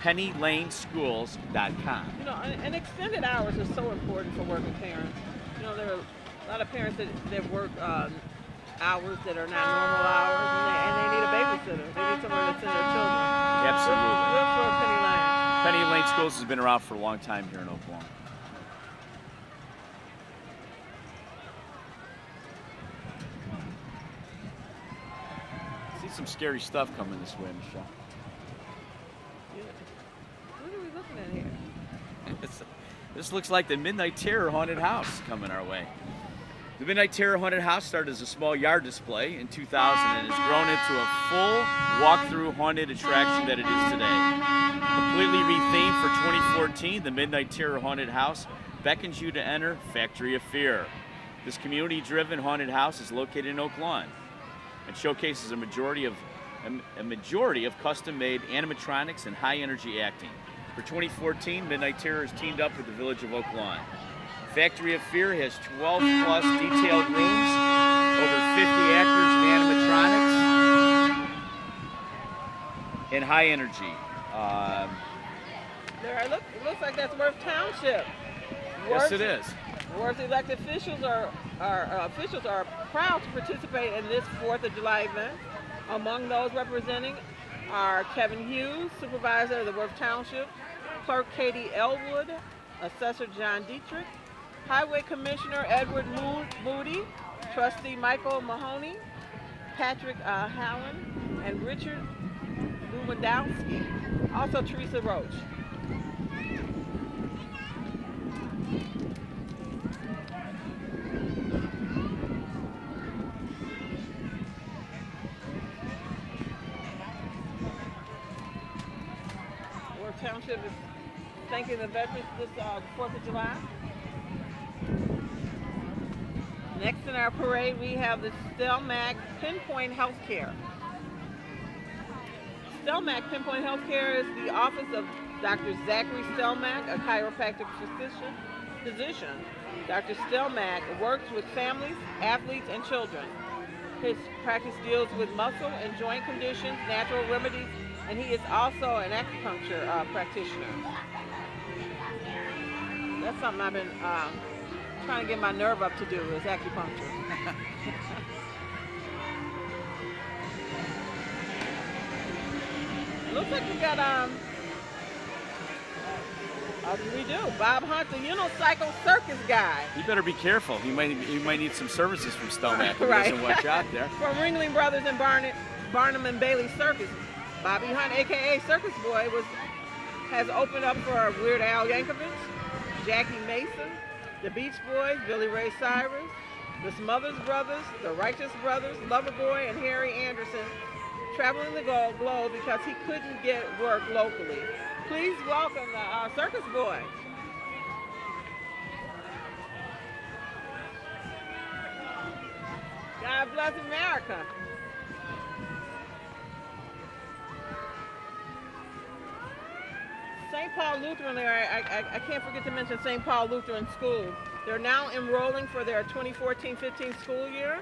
pennylaneschools.com. You know, and extended hours are so important for working parents. You know, there are a lot of parents that work hours that are not normal hours, and they need a babysitter. They need somewhere to send their children. Absolutely. Good for Penny Lane. Penny Lane Schools has been around for a long time here in Oaklawn. See some scary stuff coming this way, Michelle. What are we looking at here? This looks like the Midnight Terror Haunted House coming our way. The Midnight Terror Haunted House started as a small yard display in 2000 and has grown into a full walk-through haunted attraction that it is today. Completely rethemed for 2014, the Midnight Terror Haunted House beckons you to enter Factory of Fear. This community-driven haunted house is located in Oaklawn and showcases a majority of custom-made animatronics and high-energy acting. For 2014, Midnight Terror has teamed up with the Village of Oaklawn. Factory of Fear has 12 plus detailed rooms, over 50 actors and animatronics, and high energy. It looks like that's Worth Township. Yes, it is. Worth elected officials are proud to participate in this 4th of July event. Among those representing are Kevin Hughes, supervisor of the Worth Township, Clerk Katie Elwood, Assessor John Dietrich, Highway Commissioner Edward Moody, Trustee Michael Mahoney, Patrick Hallen, and Richard Lewandowski, also Teresa Roach. Worth Township is thanking the veterans this 4th of July. Next in our parade, we have the Stelmack Pinpoint Healthcare. Stelmack Pinpoint Healthcare is the office of Dr. Zachary Stelmack, a chiropractic physician. Dr. Stelmack works with families, athletes, and children. His practice deals with muscle and joint conditions, natural remedies, and he is also an acupuncture practitioner. That's something I've been trying to get my nerve up to do, is acupuncture. Looks like we got we do. Bob Hunt, the unicycle circus guy. You better be careful. He might need some services from Stelmack if he Right. doesn't watch out there. From Ringling Brothers and Barnum and Bailey Circus, Bobby Hunt, aka Circus Boy, has opened up for Weird Al Yankovic, Jackie Mason, the Beach Boys, Billy Ray Cyrus, the Smothers Brothers, the Righteous Brothers, Loverboy, and Harry Anderson, traveling the globe because he couldn't get work locally. Please welcome the Circus Boy. God bless America. St. Paul Lutheran, I can't forget to mention St. Paul Lutheran School. They're now enrolling for their 2014-15 school year,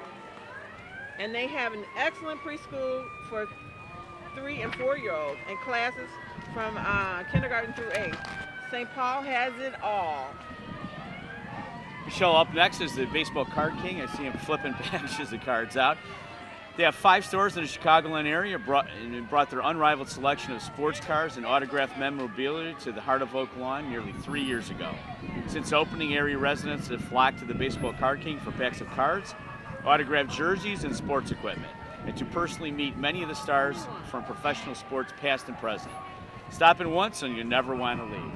and they have an excellent preschool for 3- and 4-year-olds and classes from kindergarten through 8th. St. Paul has it all. Michelle, up next is the Baseball Card King. I see him flipping packages of cards out. They have 5 stores in the Chicagoland area and brought their unrivaled selection of sports cars and autographed memorabilia to the heart of Oak Lawn nearly 3 years ago. Since opening, area residents have flocked to the Baseball Card King for packs of cards, autographed jerseys, and sports equipment, and to personally meet many of the stars from professional sports past and present. Stop in once and you never want to leave.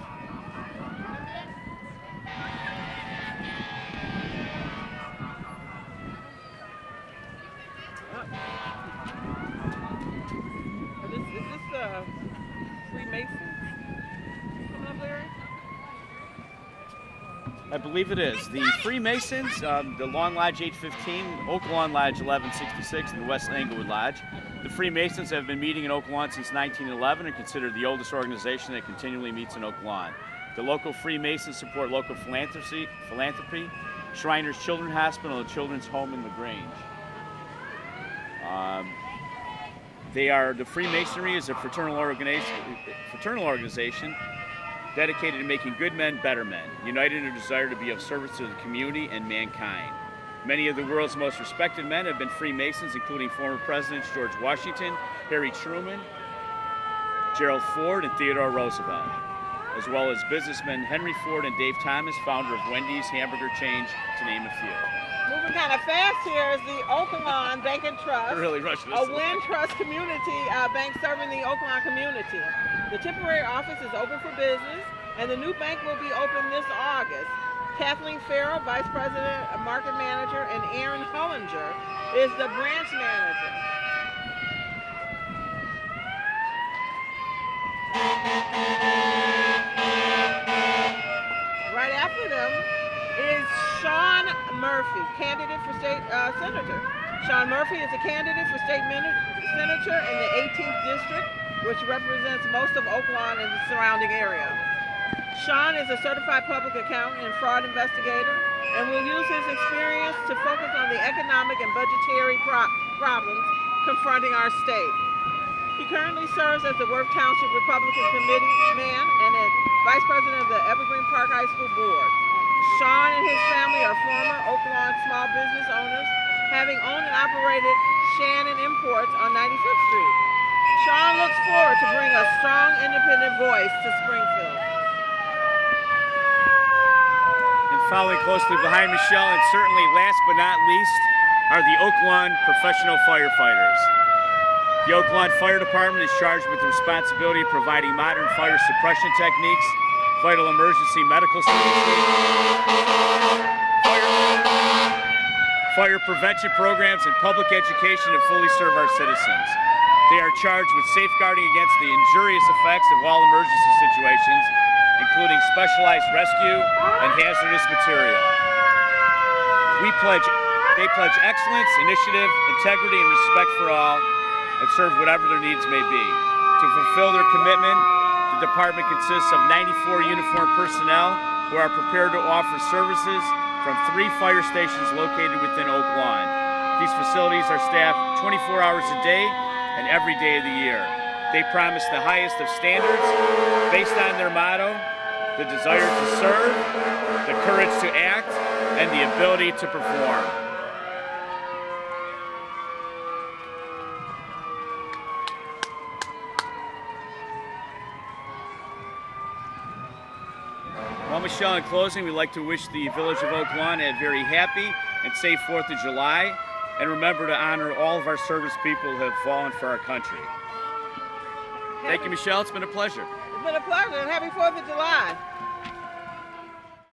Is this the Freemasons coming up there? I believe it is. The Freemasons, the Long Lodge 815, Oak Lawn Lodge 1166, and the West Englewood Lodge. The Freemasons have been meeting in Oak Lawn since 1911 and considered the oldest organization that continually meets in Oak Lawn. The local Freemasons support local philanthropy, Shriners Children's Hospital, and Children's Home in LaGrange. The Freemasonry is a fraternal organization dedicated to making good men better men, united in a desire to be of service to the community and mankind. Many of the world's most respected men have been Freemasons, including former Presidents George Washington, Harry Truman, Gerald Ford, and Theodore Roosevelt, as well as businessmen Henry Ford and Dave Thomas, founder of Wendy's hamburger chain, to name a few. Moving kind of fast here is the Oaklawn Bank and Trust, Really rushing a us. Wynn Trust community bank serving the Oaklawn community. The temporary office is open for business, and the new bank will be open this August. Kathleen Farrell, Vice President, Market Manager, and Aaron Hollinger is the branch manager. Right after them is Sean Murphy, candidate for state senator. Sean Murphy is a candidate for state senator in the 18th district, which represents most of Oak Lawn and the surrounding area. Sean is a certified public accountant and fraud investigator and will use his experience to focus on the economic and budgetary problems confronting our state. He currently serves as the Worth Township Republican Committee man and as Vice President of the Evergreen Park High School Board. Sean and his family are former Oak Lawn small business owners, having owned and operated Shannon Imports on 95th Street. Sean looks forward to bring a strong, independent voice to Springfield. And following closely behind Michelle, and certainly last but not least, are the Oak Lawn Professional Firefighters. The Oak Lawn Fire Department is charged with the responsibility of providing modern fire suppression techniques, vital emergency medical services, fire prevention programs, and public education to fully serve our citizens. They are charged with safeguarding against the injurious effects of all emergency situations, including specialized rescue and hazardous material. We pledge They pledge excellence, initiative, integrity, and respect for all, and serve whatever their needs may be. To fulfill their commitment, the department consists of 94 uniformed personnel who are prepared to offer services from 3 fire stations located within Oak Lawn. These facilities are staffed 24 hours a day and every day of the year. They promise the highest of standards based on their motto, the desire to serve, the courage to act, and the ability to perform. Well, Michelle, in closing, we'd like to wish the Village of Oak Lawn a very happy and safe 4th of July, and remember to honor all of our service people who have fallen for our country. Thank you, Michelle. It's been a pleasure. It's been a pleasure, and happy 4th of July.